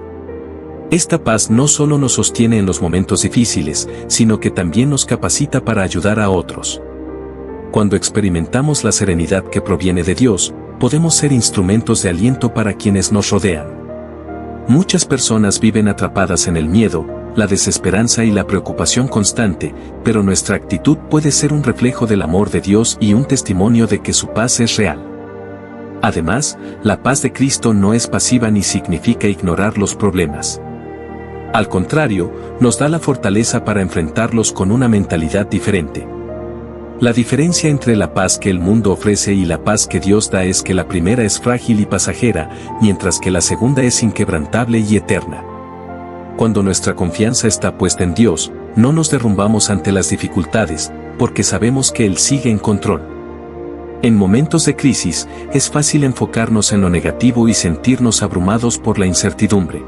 Esta paz no solo nos sostiene en los momentos difíciles, sino que también nos capacita para ayudar a otros. Cuando experimentamos la serenidad que proviene de Dios, podemos ser instrumentos de aliento para quienes nos rodean. Muchas personas viven atrapadas en el miedo, la desesperanza y la preocupación constante, pero nuestra actitud puede ser un reflejo del amor de Dios y un testimonio de que su paz es real. Además, la paz de Cristo no es pasiva ni significa ignorar los problemas. Al contrario, nos da la fortaleza para enfrentarlos con una mentalidad diferente. La diferencia entre la paz que el mundo ofrece y la paz que Dios da es que la primera es frágil y pasajera, mientras que la segunda es inquebrantable y eterna. Cuando nuestra confianza está puesta en Dios, no nos derrumbamos ante las dificultades, porque sabemos que Él sigue en control. En momentos de crisis, es fácil enfocarnos en lo negativo y sentirnos abrumados por la incertidumbre.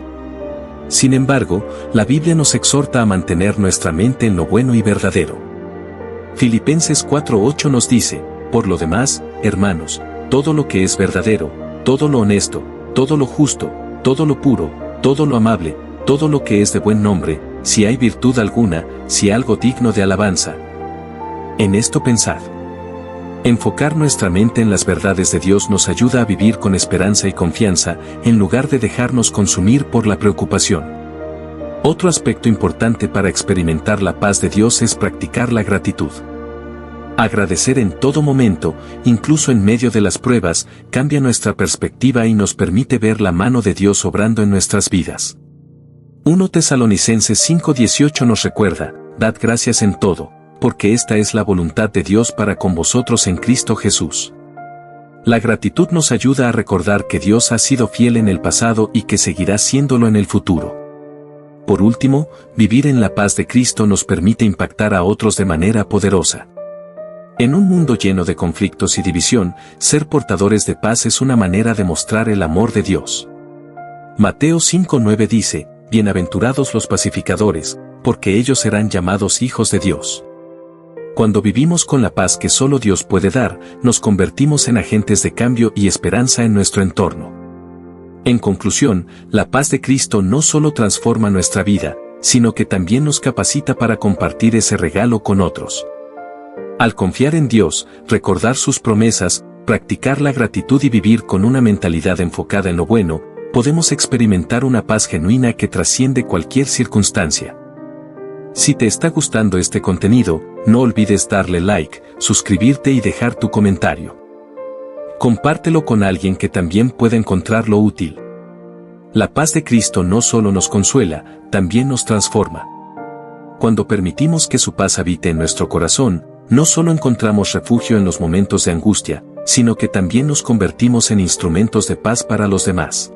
Sin embargo, la Biblia nos exhorta a mantener nuestra mente en lo bueno y verdadero. Filipenses 4:8 nos dice, por lo demás, hermanos, todo lo que es verdadero, todo lo honesto, todo lo justo, todo lo puro, todo lo amable, todo lo que es de buen nombre, si hay virtud alguna, si algo digno de alabanza. En esto pensad. Enfocar nuestra mente en las verdades de Dios nos ayuda a vivir con esperanza y confianza, en lugar de dejarnos consumir por la preocupación. Otro aspecto importante para experimentar la paz de Dios es practicar la gratitud. Agradecer en todo momento, incluso en medio de las pruebas, cambia nuestra perspectiva y nos permite ver la mano de Dios obrando en nuestras vidas. 1 Tesalonicenses 5:18 nos recuerda, dad gracias en todo, porque esta es la voluntad de Dios para con vosotros en Cristo Jesús. La gratitud nos ayuda a recordar que Dios ha sido fiel en el pasado y que seguirá siéndolo en el futuro. Por último, vivir en la paz de Cristo nos permite impactar a otros de manera poderosa. En un mundo lleno de conflictos y división, ser portadores de paz es una manera de mostrar el amor de Dios. Mateo 5:9 dice, bienaventurados los pacificadores, porque ellos serán llamados hijos de Dios. Cuando vivimos con la paz que solo Dios puede dar, nos convertimos en agentes de cambio y esperanza en nuestro entorno. En conclusión, la paz de Cristo no solo transforma nuestra vida, sino que también nos capacita para compartir ese regalo con otros. Al confiar en Dios, recordar sus promesas, practicar la gratitud y vivir con una mentalidad enfocada en lo bueno, podemos experimentar una paz genuina que trasciende cualquier circunstancia. Si te está gustando este contenido, no olvides darle like, suscribirte y dejar tu comentario. Compártelo con alguien que también pueda encontrarlo útil. La paz de Cristo no solo nos consuela, también nos transforma. Cuando permitimos que su paz habite en nuestro corazón, No solo encontramos refugio en los momentos de angustia, sino que también nos convertimos en instrumentos de paz para los demás.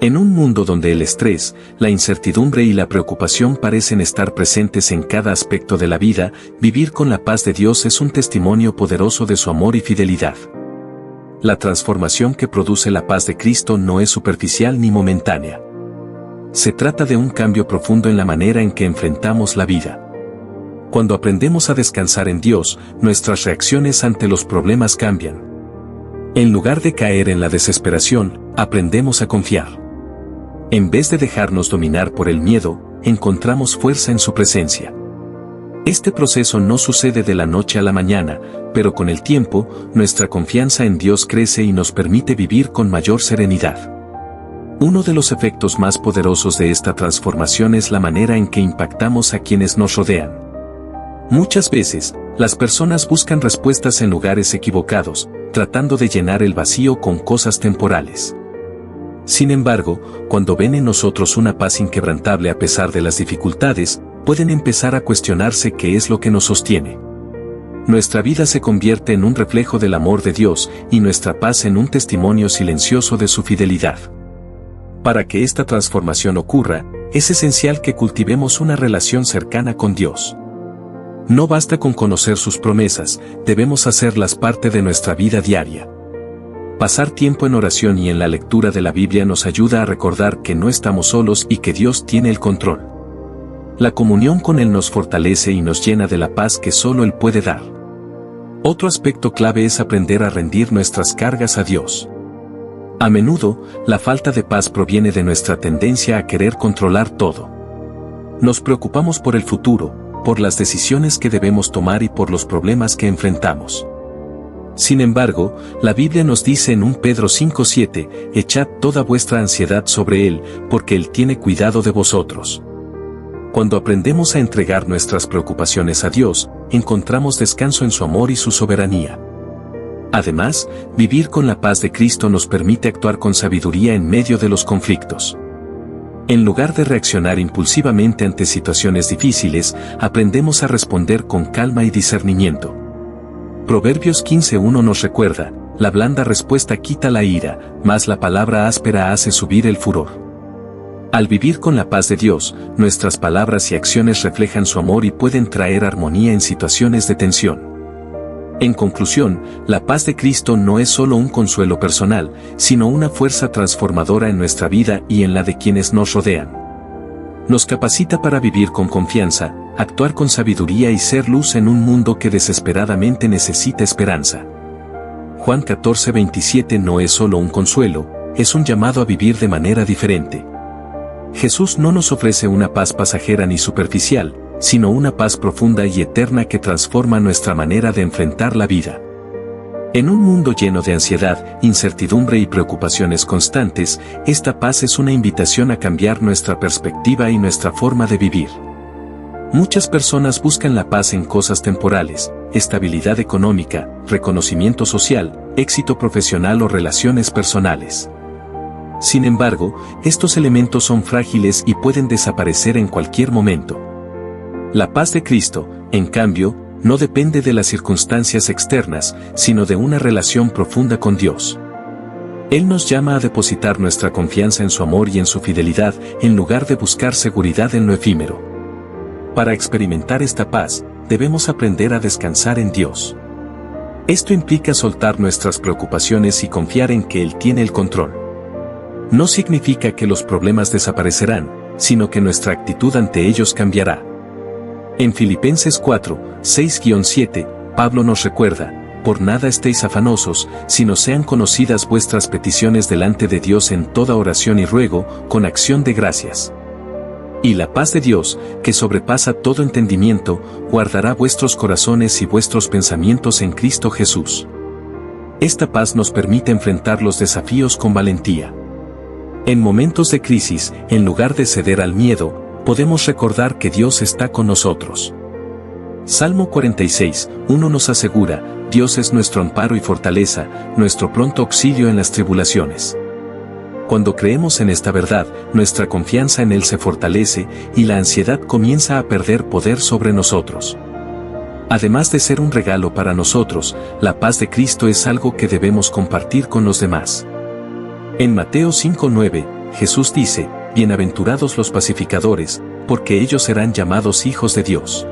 En un mundo donde el estrés, la incertidumbre y la preocupación parecen estar presentes en cada aspecto de la vida, vivir con la paz de Dios es un testimonio poderoso de su amor y fidelidad. La transformación que produce la paz de Cristo no es superficial ni momentánea. Se trata de un cambio profundo en la manera en que enfrentamos la vida. Cuando aprendemos a descansar en Dios, nuestras reacciones ante los problemas cambian. En lugar de caer en la desesperación, aprendemos a confiar. En vez de dejarnos dominar por el miedo, encontramos fuerza en su presencia. Este proceso no sucede de la noche a la mañana, pero con el tiempo, nuestra confianza en Dios crece y nos permite vivir con mayor serenidad. Uno de los efectos más poderosos de esta transformación es la manera en que impactamos a quienes nos rodean. Muchas veces, las personas buscan respuestas en lugares equivocados, tratando de llenar el vacío con cosas temporales. Sin embargo, cuando ven en nosotros una paz inquebrantable a pesar de las dificultades, pueden empezar a cuestionarse qué es lo que nos sostiene. Nuestra vida se convierte en un reflejo del amor de Dios y nuestra paz en un testimonio silencioso de su fidelidad. Para que esta transformación ocurra, es esencial que cultivemos una relación cercana con Dios. No basta con conocer sus promesas, debemos hacerlas parte de nuestra vida diaria. Pasar tiempo en oración y en la lectura de la Biblia nos ayuda a recordar que no estamos solos y que Dios tiene el control. La comunión con Él nos fortalece y nos llena de la paz que solo Él puede dar. Otro aspecto clave es aprender a rendir nuestras cargas a Dios. A menudo, la falta de paz proviene de nuestra tendencia a querer controlar todo. Nos preocupamos por el futuro, por las decisiones que debemos tomar y por los problemas que enfrentamos. Sin embargo, la Biblia nos dice en 1 Pedro 5:7, echad toda vuestra ansiedad sobre Él, porque Él tiene cuidado de vosotros. Cuando aprendemos a entregar nuestras preocupaciones a Dios, encontramos descanso en su amor y su soberanía. Además, vivir con la paz de Cristo nos permite actuar con sabiduría en medio de los conflictos. En lugar de reaccionar impulsivamente ante situaciones difíciles, aprendemos a responder con calma y discernimiento. Proverbios 15:1 nos recuerda, la blanda respuesta quita la ira, mas la palabra áspera hace subir el furor. Al vivir con la paz de Dios, nuestras palabras y acciones reflejan su amor y pueden traer armonía en situaciones de tensión. En conclusión, la paz de Cristo no es solo un consuelo personal, sino una fuerza transformadora en nuestra vida y en la de quienes nos rodean. Nos capacita para vivir con confianza, actuar con sabiduría y ser luz en un mundo que desesperadamente necesita esperanza. Juan 14:27 no es solo un consuelo, es un llamado a vivir de manera diferente. Jesús no nos ofrece una paz pasajera ni superficial, sino una paz profunda y eterna que transforma nuestra manera de enfrentar la vida. En un mundo lleno de ansiedad, incertidumbre y preocupaciones constantes, esta paz es una invitación a cambiar nuestra perspectiva y nuestra forma de vivir. Muchas personas buscan la paz en cosas temporales, estabilidad económica, reconocimiento social, éxito profesional o relaciones personales. Sin embargo, estos elementos son frágiles y pueden desaparecer en cualquier momento. La paz de Cristo, en cambio, no depende de las circunstancias externas, sino de una relación profunda con Dios. Él nos llama a depositar nuestra confianza en su amor y en su fidelidad, en lugar de buscar seguridad en lo efímero. Para experimentar esta paz, debemos aprender a descansar en Dios. Esto implica soltar nuestras preocupaciones y confiar en que Él tiene el control. No significa que los problemas desaparecerán, sino que nuestra actitud ante ellos cambiará. En Filipenses 4:6-7, Pablo nos recuerda, por nada estéis afanosos, sino sean conocidas vuestras peticiones delante de Dios en toda oración y ruego, con acción de gracias. Y la paz de Dios, que sobrepasa todo entendimiento, guardará vuestros corazones y vuestros pensamientos en Cristo Jesús. Esta paz nos permite enfrentar los desafíos con valentía. En momentos de crisis, en lugar de ceder al miedo, podemos recordar que Dios está con nosotros. Salmo 46:1 nos asegura, Dios es nuestro amparo y fortaleza, nuestro pronto auxilio en las tribulaciones. Cuando creemos en esta verdad, nuestra confianza en Él se fortalece y la ansiedad comienza a perder poder sobre nosotros. Además de ser un regalo para nosotros, la paz de Cristo es algo que debemos compartir con los demás. En Mateo 5:9, Jesús dice, «Bienaventurados los pacificadores, porque ellos serán llamados hijos de Dios».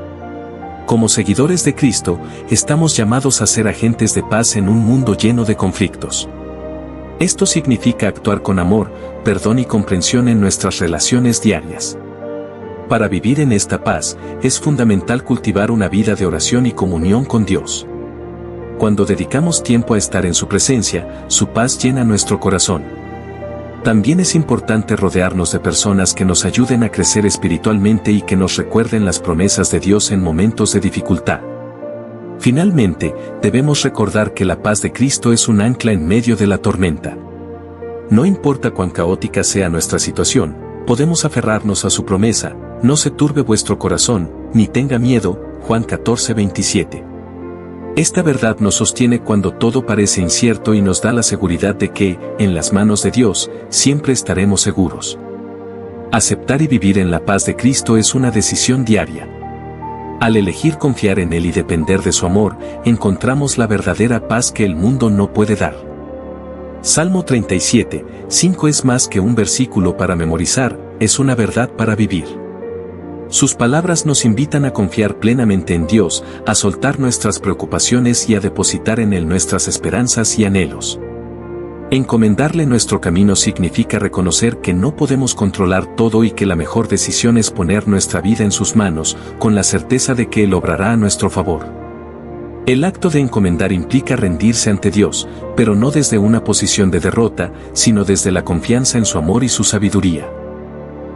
Como seguidores de Cristo, estamos llamados a ser agentes de paz en un mundo lleno de conflictos. Esto significa actuar con amor, perdón y comprensión en nuestras relaciones diarias. Para vivir en esta paz, es fundamental cultivar una vida de oración y comunión con Dios. Cuando dedicamos tiempo a estar en su presencia, su paz llena nuestro corazón. También es importante rodearnos de personas que nos ayuden a crecer espiritualmente y que nos recuerden las promesas de Dios en momentos de dificultad. Finalmente, debemos recordar que la paz de Cristo es un ancla en medio de la tormenta. No importa cuán caótica sea nuestra situación, podemos aferrarnos a su promesa, «No se turbe vuestro corazón, ni tenga miedo», Juan 14:27. Esta verdad nos sostiene cuando todo parece incierto y nos da la seguridad de que, en las manos de Dios, siempre estaremos seguros. Aceptar y vivir en la paz de Cristo es una decisión diaria. Al elegir confiar en Él y depender de su amor, encontramos la verdadera paz que el mundo no puede dar. Salmo 37:5 es más que un versículo para memorizar, es una verdad para vivir. Sus palabras nos invitan a confiar plenamente en Dios, a soltar nuestras preocupaciones y a depositar en Él nuestras esperanzas y anhelos. Encomendarle nuestro camino significa reconocer que no podemos controlar todo y que la mejor decisión es poner nuestra vida en sus manos, con la certeza de que Él obrará a nuestro favor. El acto de encomendar implica rendirse ante Dios, pero no desde una posición de derrota, sino desde la confianza en su amor y su sabiduría.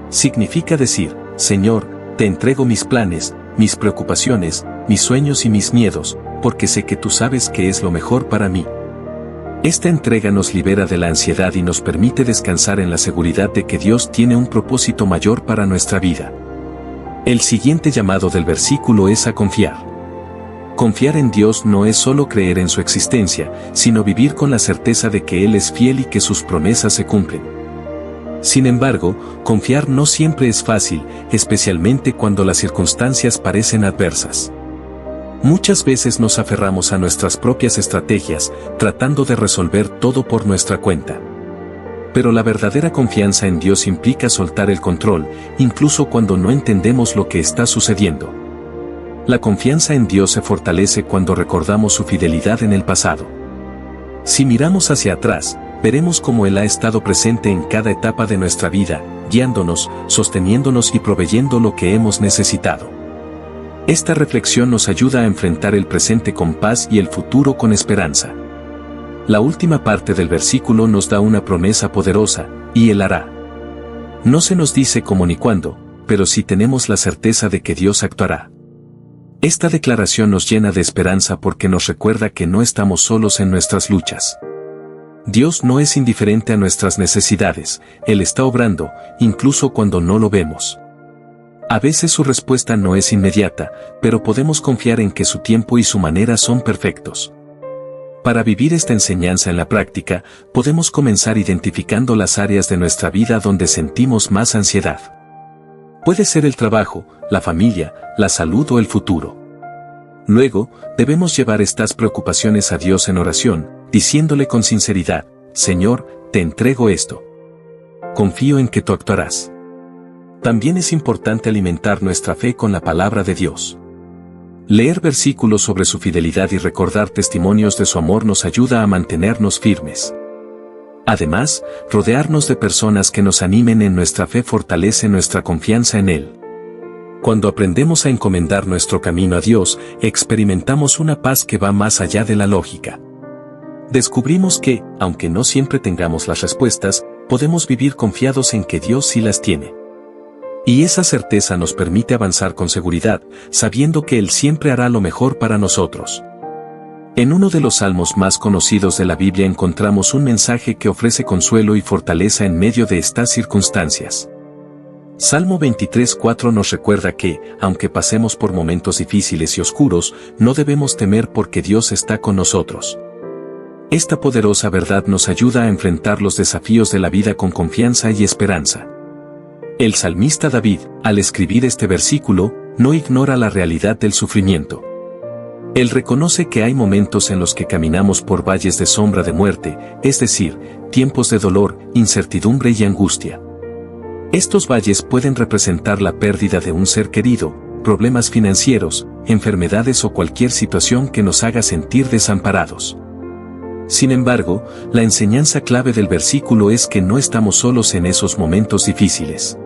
Significa decir, «Señor, te entrego mis planes, mis preocupaciones, mis sueños y mis miedos, porque sé que tú sabes qué es lo mejor para mí». Esta entrega nos libera de la ansiedad y nos permite descansar en la seguridad de que Dios tiene un propósito mayor para nuestra vida. El siguiente llamado del versículo es a confiar. Confiar en Dios no es solo creer en su existencia, sino vivir con la certeza de que Él es fiel y que sus promesas se cumplen. Sin embargo, confiar no siempre es fácil, especialmente cuando las circunstancias parecen adversas. Muchas veces nos aferramos a nuestras propias estrategias, tratando de resolver todo por nuestra cuenta. Pero la verdadera confianza en Dios implica soltar el control, incluso cuando no entendemos lo que está sucediendo. La confianza en Dios se fortalece cuando recordamos su fidelidad en el pasado. Si miramos hacia atrás, veremos cómo Él ha estado presente en cada etapa de nuestra vida, guiándonos, sosteniéndonos y proveyendo lo que hemos necesitado. Esta reflexión nos ayuda a enfrentar el presente con paz y el futuro con esperanza. La última parte del versículo nos da una promesa poderosa, y Él hará. No se nos dice cómo ni cuándo, pero sí tenemos la certeza de que Dios actuará. Esta declaración nos llena de esperanza porque nos recuerda que no estamos solos en nuestras luchas. Dios no es indiferente a nuestras necesidades, Él está obrando, incluso cuando no lo vemos. A veces su respuesta no es inmediata, pero podemos confiar en que su tiempo y su manera son perfectos. Para vivir esta enseñanza en la práctica, podemos comenzar identificando las áreas de nuestra vida donde sentimos más ansiedad. Puede ser el trabajo, la familia, la salud o el futuro. Luego, debemos llevar estas preocupaciones a Dios en oración, diciéndole con sinceridad, «Señor, te entrego esto. Confío en que tú actuarás». También es importante alimentar nuestra fe con la palabra de Dios. Leer versículos sobre su fidelidad y recordar testimonios de su amor nos ayuda a mantenernos firmes. Además, rodearnos de personas que nos animen en nuestra fe fortalece nuestra confianza en Él. Cuando aprendemos a encomendar nuestro camino a Dios, experimentamos una paz que va más allá de la lógica. Descubrimos que, aunque no siempre tengamos las respuestas, podemos vivir confiados en que Dios sí las tiene. Y esa certeza nos permite avanzar con seguridad, sabiendo que Él siempre hará lo mejor para nosotros. En uno de los salmos más conocidos de la Biblia encontramos un mensaje que ofrece consuelo y fortaleza en medio de estas circunstancias. Salmo 23:4 nos recuerda que, aunque pasemos por momentos difíciles y oscuros, no debemos temer porque Dios está con nosotros. Esta poderosa verdad nos ayuda a enfrentar los desafíos de la vida con confianza y esperanza. El salmista David, al escribir este versículo, no ignora la realidad del sufrimiento. Él reconoce que hay momentos en los que caminamos por valles de sombra de muerte, es decir, tiempos de dolor, incertidumbre y angustia. Estos valles pueden representar la pérdida de un ser querido, problemas financieros, enfermedades o cualquier situación que nos haga sentir desamparados. Sin embargo, la enseñanza clave del versículo es que no estamos solos en esos momentos difíciles.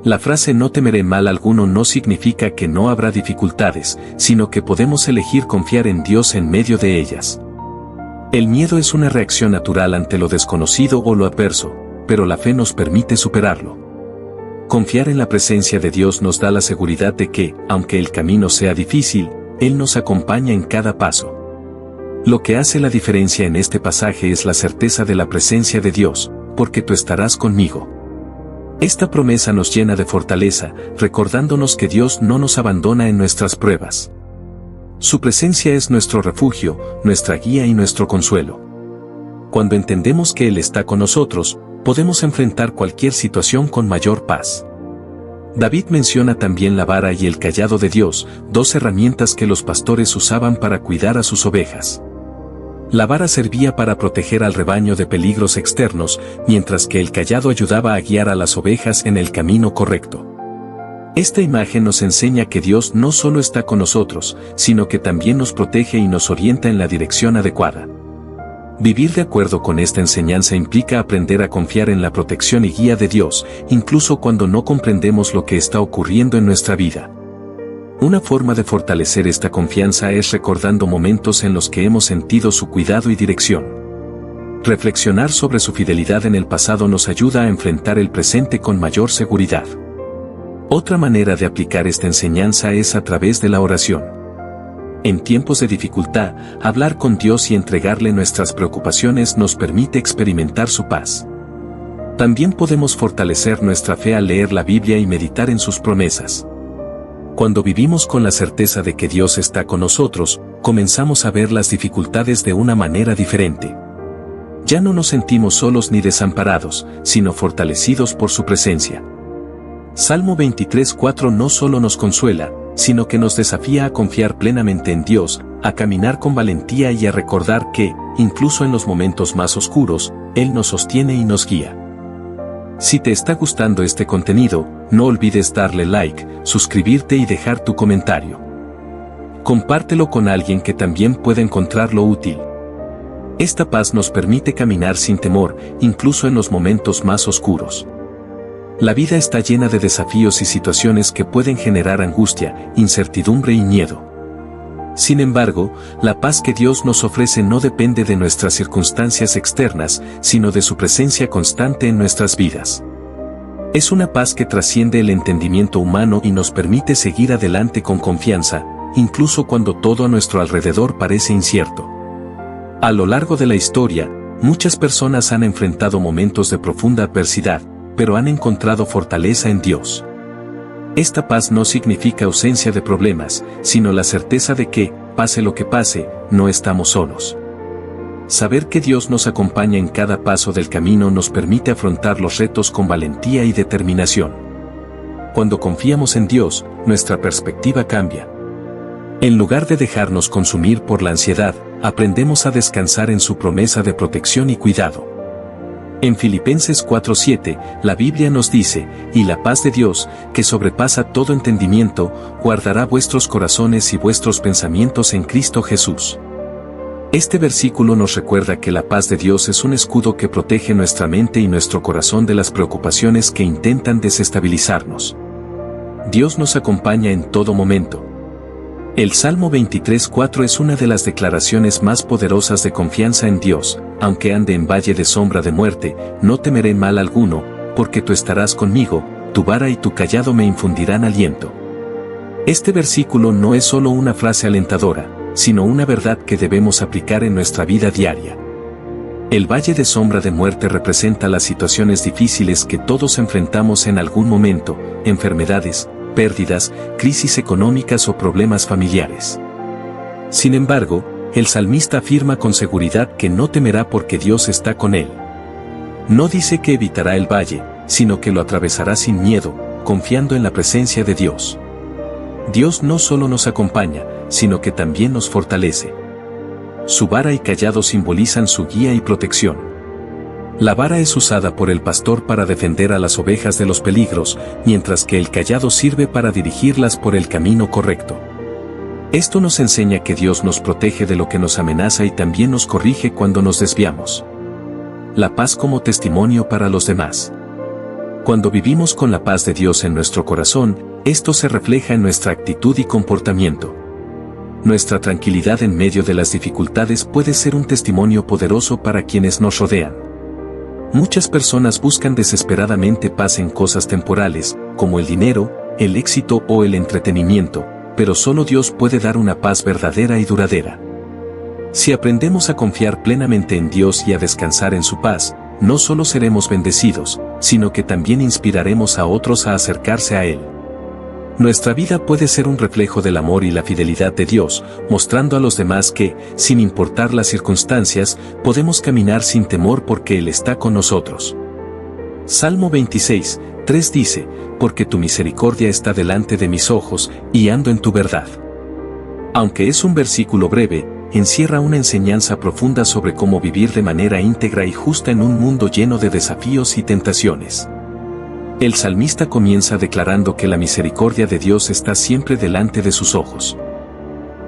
La frase no temeré mal alguno no significa que no habrá dificultades, sino que podemos elegir confiar en Dios en medio de ellas. El miedo es una reacción natural ante lo desconocido o lo adverso, pero la fe nos permite superarlo. Confiar en la presencia de Dios nos da la seguridad de que, aunque el camino sea difícil, Él nos acompaña en cada paso. Lo que hace la diferencia en este pasaje es la certeza de la presencia de Dios, porque tú estarás conmigo. Esta promesa nos llena de fortaleza, recordándonos que Dios no nos abandona en nuestras pruebas. Su presencia es nuestro refugio, nuestra guía y nuestro consuelo. Cuando entendemos que Él está con nosotros, podemos enfrentar cualquier situación con mayor paz. David menciona también la vara y el cayado de Dios, dos herramientas que los pastores usaban para cuidar a sus ovejas. La vara servía para proteger al rebaño de peligros externos, mientras que el cayado ayudaba a guiar a las ovejas en el camino correcto. Esta imagen nos enseña que Dios no solo está con nosotros, sino que también nos protege y nos orienta en la dirección adecuada. Vivir de acuerdo con esta enseñanza implica aprender a confiar en la protección y guía de Dios, incluso cuando no comprendemos lo que está ocurriendo en nuestra vida. Una forma de fortalecer esta confianza es recordando momentos en los que hemos sentido su cuidado y dirección. Reflexionar sobre su fidelidad en el pasado nos ayuda a enfrentar el presente con mayor seguridad. Otra manera de aplicar esta enseñanza es a través de la oración. En tiempos de dificultad, hablar con Dios y entregarle nuestras preocupaciones nos permite experimentar su paz. También podemos fortalecer nuestra fe al leer la Biblia y meditar en sus promesas. Cuando vivimos con la certeza de que Dios está con nosotros, comenzamos a ver las dificultades de una manera diferente. Ya no nos sentimos solos ni desamparados, sino fortalecidos por su presencia. Salmo 23:4 no solo nos consuela, sino que nos desafía a confiar plenamente en Dios, a caminar con valentía y a recordar que, incluso en los momentos más oscuros, Él nos sostiene y nos guía. Si te está gustando este contenido, no olvides darle like, suscribirte y dejar tu comentario. Compártelo con alguien que también pueda encontrarlo útil. Esta paz nos permite caminar sin temor, incluso en los momentos más oscuros. La vida está llena de desafíos y situaciones que pueden generar angustia, incertidumbre y miedo. Sin embargo, la paz que Dios nos ofrece no depende de nuestras circunstancias externas, sino de su presencia constante en nuestras vidas. Es una paz que trasciende el entendimiento humano y nos permite seguir adelante con confianza, incluso cuando todo a nuestro alrededor parece incierto. A lo largo de la historia, muchas personas han enfrentado momentos de profunda adversidad, pero han encontrado fortaleza en Dios. Esta paz no significa ausencia de problemas, sino la certeza de que, pase lo que pase, no estamos solos. Saber que Dios nos acompaña en cada paso del camino nos permite afrontar los retos con valentía y determinación. Cuando confiamos en Dios, nuestra perspectiva cambia. En lugar de dejarnos consumir por la ansiedad, aprendemos a descansar en su promesa de protección y cuidado. En Filipenses 4:7, la Biblia nos dice, y la paz de Dios, que sobrepasa todo entendimiento, guardará vuestros corazones y vuestros pensamientos en Cristo Jesús. Este versículo nos recuerda que la paz de Dios es un escudo que protege nuestra mente y nuestro corazón de las preocupaciones que intentan desestabilizarnos. Dios nos acompaña en todo momento. El Salmo 23:4 es una de las declaraciones más poderosas de confianza en Dios. Aunque ande en valle de sombra de muerte, no temeré mal alguno, porque tú estarás conmigo, tu vara y tu cayado me infundirán aliento. Este versículo no es solo una frase alentadora, sino una verdad que debemos aplicar en nuestra vida diaria. El valle de sombra de muerte representa las situaciones difíciles que todos enfrentamos en algún momento, enfermedades, pérdidas, crisis económicas o problemas familiares. Sin embargo, el salmista afirma con seguridad que no temerá porque Dios está con él. No dice que evitará el valle, sino que lo atravesará sin miedo, confiando en la presencia de Dios. Dios no solo nos acompaña, sino que también nos fortalece. Su vara y cayado simbolizan su guía y protección. La vara es usada por el pastor para defender a las ovejas de los peligros, mientras que el cayado sirve para dirigirlas por el camino correcto. Esto nos enseña que Dios nos protege de lo que nos amenaza y también nos corrige cuando nos desviamos. La paz como testimonio para los demás. Cuando vivimos con la paz de Dios en nuestro corazón, esto se refleja en nuestra actitud y comportamiento. Nuestra tranquilidad en medio de las dificultades puede ser un testimonio poderoso para quienes nos rodean. Muchas personas buscan desesperadamente paz en cosas temporales, como el dinero, el éxito o el entretenimiento, pero solo Dios puede dar una paz verdadera y duradera. Si aprendemos a confiar plenamente en Dios y a descansar en su paz, no solo seremos bendecidos, sino que también inspiraremos a otros a acercarse a Él. Nuestra vida puede ser un reflejo del amor y la fidelidad de Dios, mostrando a los demás que, sin importar las circunstancias, podemos caminar sin temor porque Él está con nosotros. Salmo 26, 3 dice, porque tu misericordia está delante de mis ojos, y ando en tu verdad. Aunque es un versículo breve, encierra una enseñanza profunda sobre cómo vivir de manera íntegra y justa en un mundo lleno de desafíos y tentaciones. El salmista comienza declarando que la misericordia de Dios está siempre delante de sus ojos.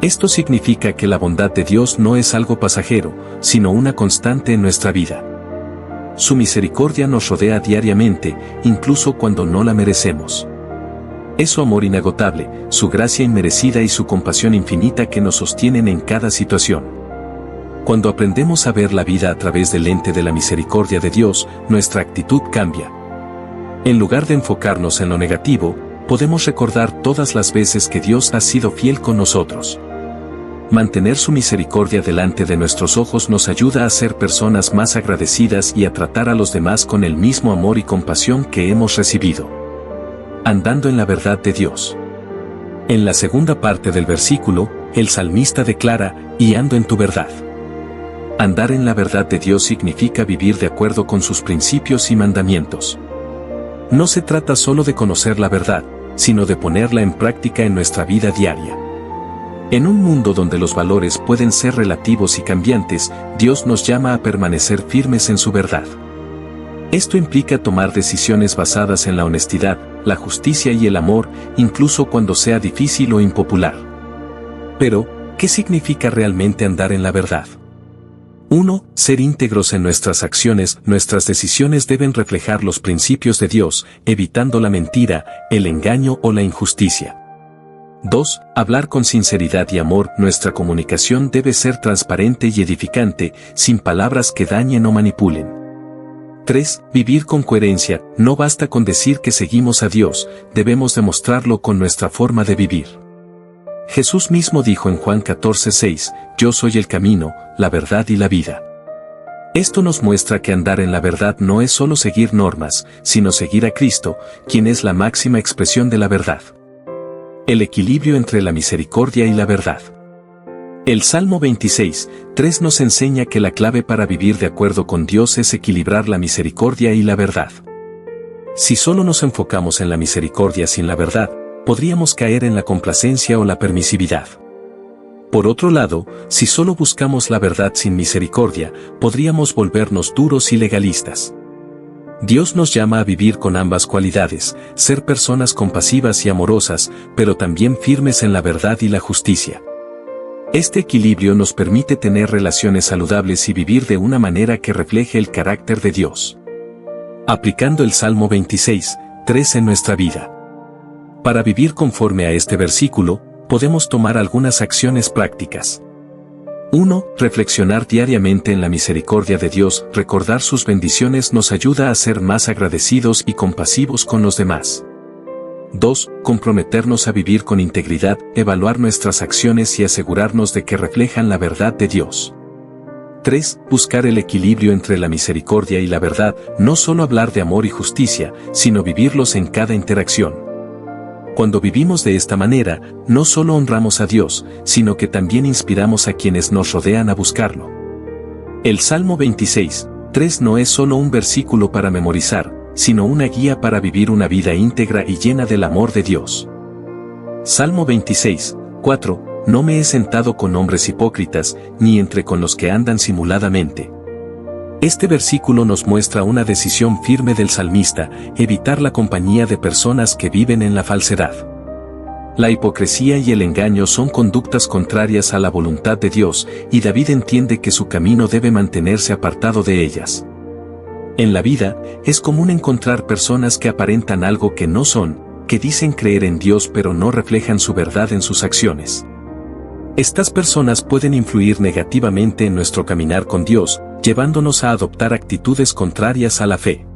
Esto significa que la bondad de Dios no es algo pasajero, sino una constante en nuestra vida. Su misericordia nos rodea diariamente, incluso cuando no la merecemos. Es su amor inagotable, su gracia inmerecida y su compasión infinita que nos sostienen en cada situación. Cuando aprendemos a ver la vida a través del lente de la misericordia de Dios, nuestra actitud cambia. En lugar de enfocarnos en lo negativo, podemos recordar todas las veces que Dios ha sido fiel con nosotros. Mantener su misericordia delante de nuestros ojos nos ayuda a ser personas más agradecidas y a tratar a los demás con el mismo amor y compasión que hemos recibido. Andando en la verdad de Dios. En la segunda parte del versículo, el salmista declara, y ando en tu verdad. Andar en la verdad de Dios significa vivir de acuerdo con sus principios y mandamientos. No se trata solo de conocer la verdad, sino de ponerla en práctica en nuestra vida diaria. En un mundo donde los valores pueden ser relativos y cambiantes, Dios nos llama a permanecer firmes en su verdad. Esto implica tomar decisiones basadas en la honestidad, la justicia y el amor, incluso cuando sea difícil o impopular. Pero, ¿qué significa realmente andar en la verdad? 1. Ser íntegros en nuestras acciones. Nuestras decisiones deben reflejar los principios de Dios, evitando la mentira, el engaño o la injusticia. 2. Hablar con sinceridad y amor. Nuestra comunicación debe ser transparente y edificante, sin palabras que dañen o manipulen. 3. Vivir con coherencia. No basta con decir que seguimos a Dios, debemos demostrarlo con nuestra forma de vivir. Jesús mismo dijo en Juan 14:6, yo soy el camino, la verdad y la vida. Esto nos muestra que andar en la verdad no es solo seguir normas, sino seguir a Cristo, quien es la máxima expresión de la verdad. El equilibrio entre la misericordia y la verdad. El Salmo 26:3 nos enseña que la clave para vivir de acuerdo con Dios es equilibrar la misericordia y la verdad. Si solo nos enfocamos en la misericordia sin la verdad, podríamos caer en la complacencia o la permisividad. Por otro lado, si solo buscamos la verdad sin misericordia, podríamos volvernos duros y legalistas. Dios nos llama a vivir con ambas cualidades, ser personas compasivas y amorosas, pero también firmes en la verdad y la justicia. Este equilibrio nos permite tener relaciones saludables y vivir de una manera que refleje el carácter de Dios. Aplicando el Salmo 26:3 en nuestra vida. Para vivir conforme a este versículo, podemos tomar algunas acciones prácticas. 1. Reflexionar diariamente en la misericordia de Dios. Recordar sus bendiciones nos ayuda a ser más agradecidos y compasivos con los demás. 2. Comprometernos a vivir con integridad, evaluar nuestras acciones y asegurarnos de que reflejan la verdad de Dios. 3. Buscar el equilibrio entre la misericordia y la verdad, no solo hablar de amor y justicia, sino vivirlos en cada interacción. Cuando vivimos de esta manera, no solo honramos a Dios, sino que también inspiramos a quienes nos rodean a buscarlo. El Salmo 26:3 no es solo un versículo para memorizar, sino una guía para vivir una vida íntegra y llena del amor de Dios. Salmo 26:4 no me he sentado con hombres hipócritas, ni entre con los que andan simuladamente. Este versículo nos muestra una decisión firme del salmista, evitar la compañía de personas que viven en la falsedad. La hipocresía y el engaño son conductas contrarias a la voluntad de Dios, y David entiende que su camino debe mantenerse apartado de ellas. En la vida, es común encontrar personas que aparentan algo que no son, que dicen creer en Dios pero no reflejan su verdad en sus acciones. Estas personas pueden influir negativamente en nuestro caminar con Dios, llevándonos a adoptar actitudes contrarias a la fe.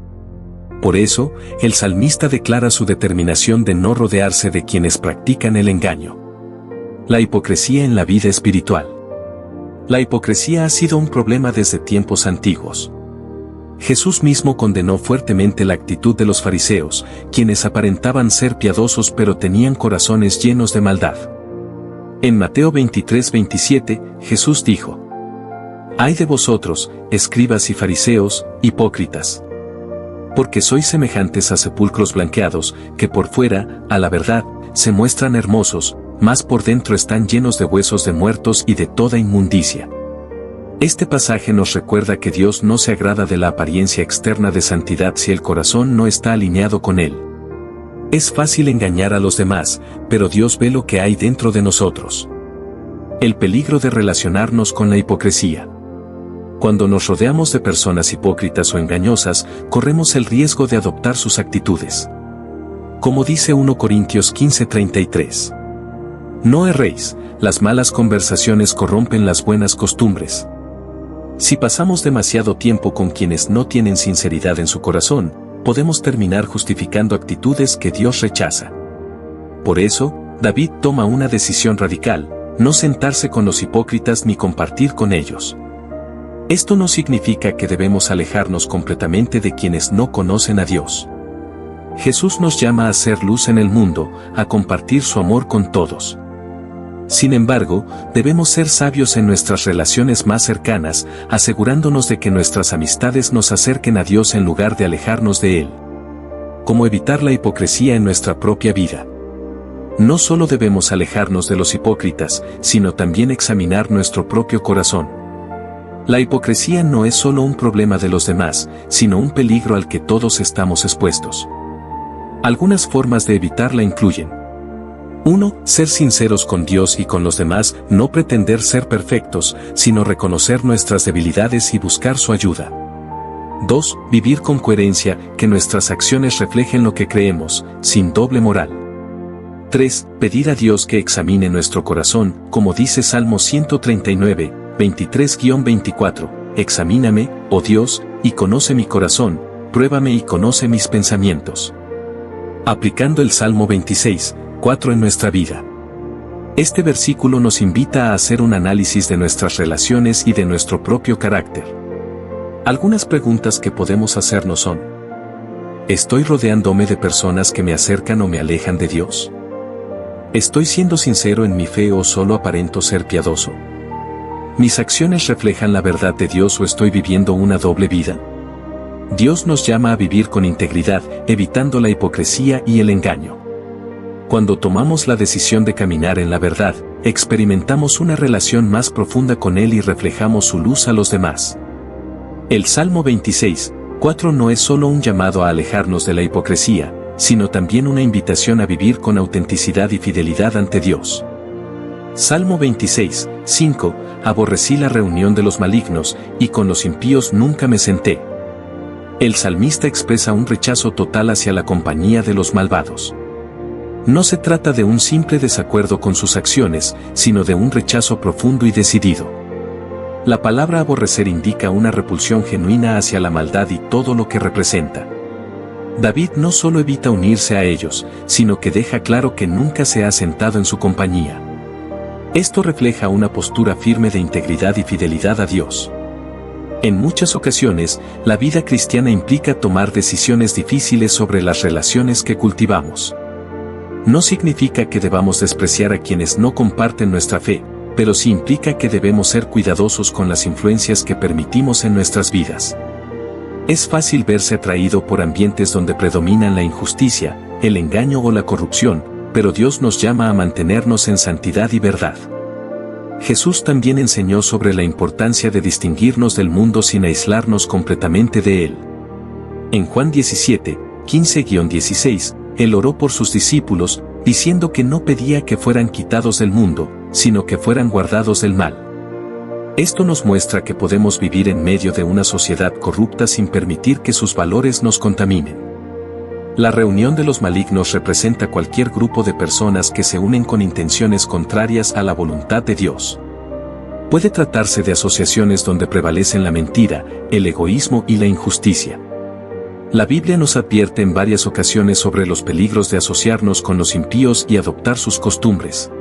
Por eso, el salmista declara su determinación de no rodearse de quienes practican el engaño. La hipocresía en la vida espiritual. La hipocresía ha sido un problema desde tiempos antiguos. Jesús mismo condenó fuertemente la actitud de los fariseos, quienes aparentaban ser piadosos pero tenían corazones llenos de maldad. En Mateo 23:27, Jesús dijo: «Ay de vosotros, escribas y fariseos, hipócritas, porque sois semejantes a sepulcros blanqueados, que por fuera, a la verdad, se muestran hermosos, mas por dentro están llenos de huesos de muertos y de toda inmundicia». Este pasaje nos recuerda que Dios no se agrada de la apariencia externa de santidad si el corazón no está alineado con Él. Es fácil engañar a los demás, pero Dios ve lo que hay dentro de nosotros. El peligro de relacionarnos con la hipocresía. Cuando nos rodeamos de personas hipócritas o engañosas, corremos el riesgo de adoptar sus actitudes. Como dice 1 Corintios 15:33. No erréis, las malas conversaciones corrompen las buenas costumbres. Si pasamos demasiado tiempo con quienes no tienen sinceridad en su corazón, podemos terminar justificando actitudes que Dios rechaza. Por eso, David toma una decisión radical: no sentarse con los hipócritas ni compartir con ellos. Esto no significa que debemos alejarnos completamente de quienes no conocen a Dios. Jesús nos llama a ser luz en el mundo, a compartir su amor con todos. Sin embargo, debemos ser sabios en nuestras relaciones más cercanas, asegurándonos de que nuestras amistades nos acerquen a Dios en lugar de alejarnos de Él. ¿Cómo evitar la hipocresía en nuestra propia vida? No solo debemos alejarnos de los hipócritas, sino también examinar nuestro propio corazón. La hipocresía no es solo un problema de los demás, sino un peligro al que todos estamos expuestos. Algunas formas de evitarla incluyen: 1. Ser sinceros con Dios y con los demás, no pretender ser perfectos, sino reconocer nuestras debilidades y buscar su ayuda. 2. Vivir con coherencia, que nuestras acciones reflejen lo que creemos, sin doble moral. 3. Pedir a Dios que examine nuestro corazón, como dice Salmo 139, 23-24, «Examíname, oh Dios, y conoce mi corazón, pruébame y conoce mis pensamientos». Aplicando el Salmo 26:4 en nuestra vida. Este versículo nos invita a hacer un análisis de nuestras relaciones y de nuestro propio carácter. Algunas preguntas que podemos hacernos son: ¿estoy rodeándome de personas que me acercan o me alejan de Dios? ¿Estoy siendo sincero en mi fe o solo aparento ser piadoso? ¿Mis acciones reflejan la verdad de Dios o estoy viviendo una doble vida? Dios nos llama a vivir con integridad, evitando la hipocresía y el engaño. Cuando tomamos la decisión de caminar en la verdad, experimentamos una relación más profunda con Él y reflejamos su luz a los demás. El Salmo 26:4 no es solo un llamado a alejarnos de la hipocresía, sino también una invitación a vivir con autenticidad y fidelidad ante Dios. Salmo 26:5, aborrecí la reunión de los malignos, y con los impíos nunca me senté. El salmista expresa un rechazo total hacia la compañía de los malvados. No se trata de un simple desacuerdo con sus acciones, sino de un rechazo profundo y decidido. La palabra aborrecer indica una repulsión genuina hacia la maldad y todo lo que representa. David no solo evita unirse a ellos, sino que deja claro que nunca se ha sentado en su compañía. Esto refleja una postura firme de integridad y fidelidad a Dios. En muchas ocasiones, la vida cristiana implica tomar decisiones difíciles sobre las relaciones que cultivamos. No significa que debamos despreciar a quienes no comparten nuestra fe, pero sí implica que debemos ser cuidadosos con las influencias que permitimos en nuestras vidas. Es fácil verse atraído por ambientes donde predominan la injusticia, el engaño o la corrupción, pero Dios nos llama a mantenernos en santidad y verdad. Jesús también enseñó sobre la importancia de distinguirnos del mundo sin aislarnos completamente de él. En Juan 17, 15-16, él oró por sus discípulos, diciendo que no pedía que fueran quitados del mundo, sino que fueran guardados del mal. Esto nos muestra que podemos vivir en medio de una sociedad corrupta sin permitir que sus valores nos contaminen. La reunión de los malignos representa cualquier grupo de personas que se unen con intenciones contrarias a la voluntad de Dios. Puede tratarse de asociaciones donde prevalecen la mentira, el egoísmo y la injusticia. La Biblia nos advierte en varias ocasiones sobre los peligros de asociarnos con los impíos y adoptar sus costumbres.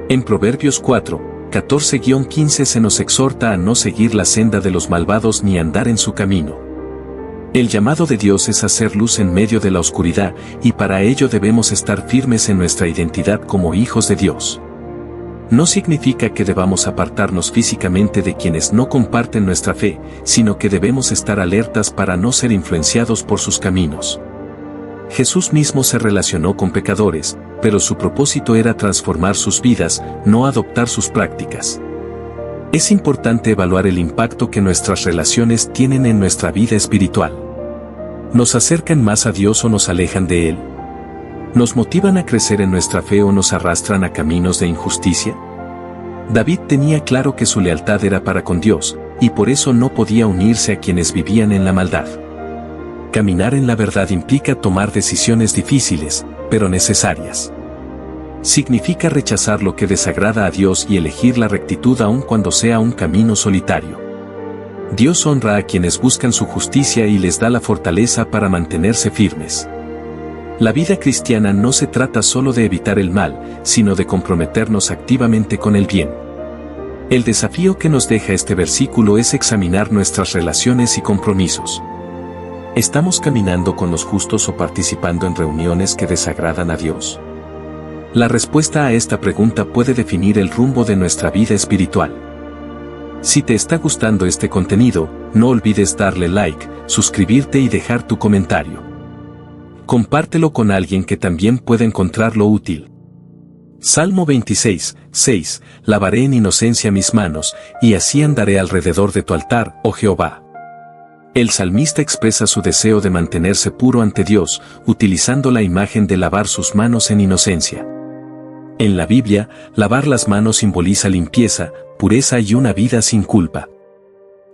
En Proverbios 4, 14-15 se nos exhorta a no seguir la senda de los malvados ni andar en su camino. El llamado de Dios es hacer luz en medio de la oscuridad, y para ello debemos estar firmes en nuestra identidad como hijos de Dios. No significa que debamos apartarnos físicamente de quienes no comparten nuestra fe, sino que debemos estar alertas para no ser influenciados por sus caminos. Jesús mismo se relacionó con pecadores, pero su propósito era transformar sus vidas, no adoptar sus prácticas. Es importante evaluar el impacto que nuestras relaciones tienen en nuestra vida espiritual. ¿Nos acercan más a Dios o nos alejan de Él? ¿Nos motivan a crecer en nuestra fe o nos arrastran a caminos de injusticia? David tenía claro que su lealtad era para con Dios, y por eso no podía unirse a quienes vivían en la maldad. Caminar en la verdad implica tomar decisiones difíciles, pero necesarias. Significa rechazar lo que desagrada a Dios y elegir la rectitud aun cuando sea un camino solitario. Dios honra a quienes buscan su justicia y les da la fortaleza para mantenerse firmes. La vida cristiana no se trata solo de evitar el mal, sino de comprometernos activamente con el bien. El desafío que nos deja este versículo es examinar nuestras relaciones y compromisos. ¿Estamos caminando con los justos o participando en reuniones que desagradan a Dios? La respuesta a esta pregunta puede definir el rumbo de nuestra vida espiritual. Si te está gustando este contenido, no olvides darle like, suscribirte y dejar tu comentario. Compártelo con alguien que también pueda encontrarlo útil. Salmo 26, 6, lavaré en inocencia mis manos, y así andaré alrededor de tu altar, oh Jehová. El salmista expresa su deseo de mantenerse puro ante Dios, utilizando la imagen de lavar sus manos en inocencia. En la Biblia, lavar las manos simboliza limpieza, pureza y una vida sin culpa.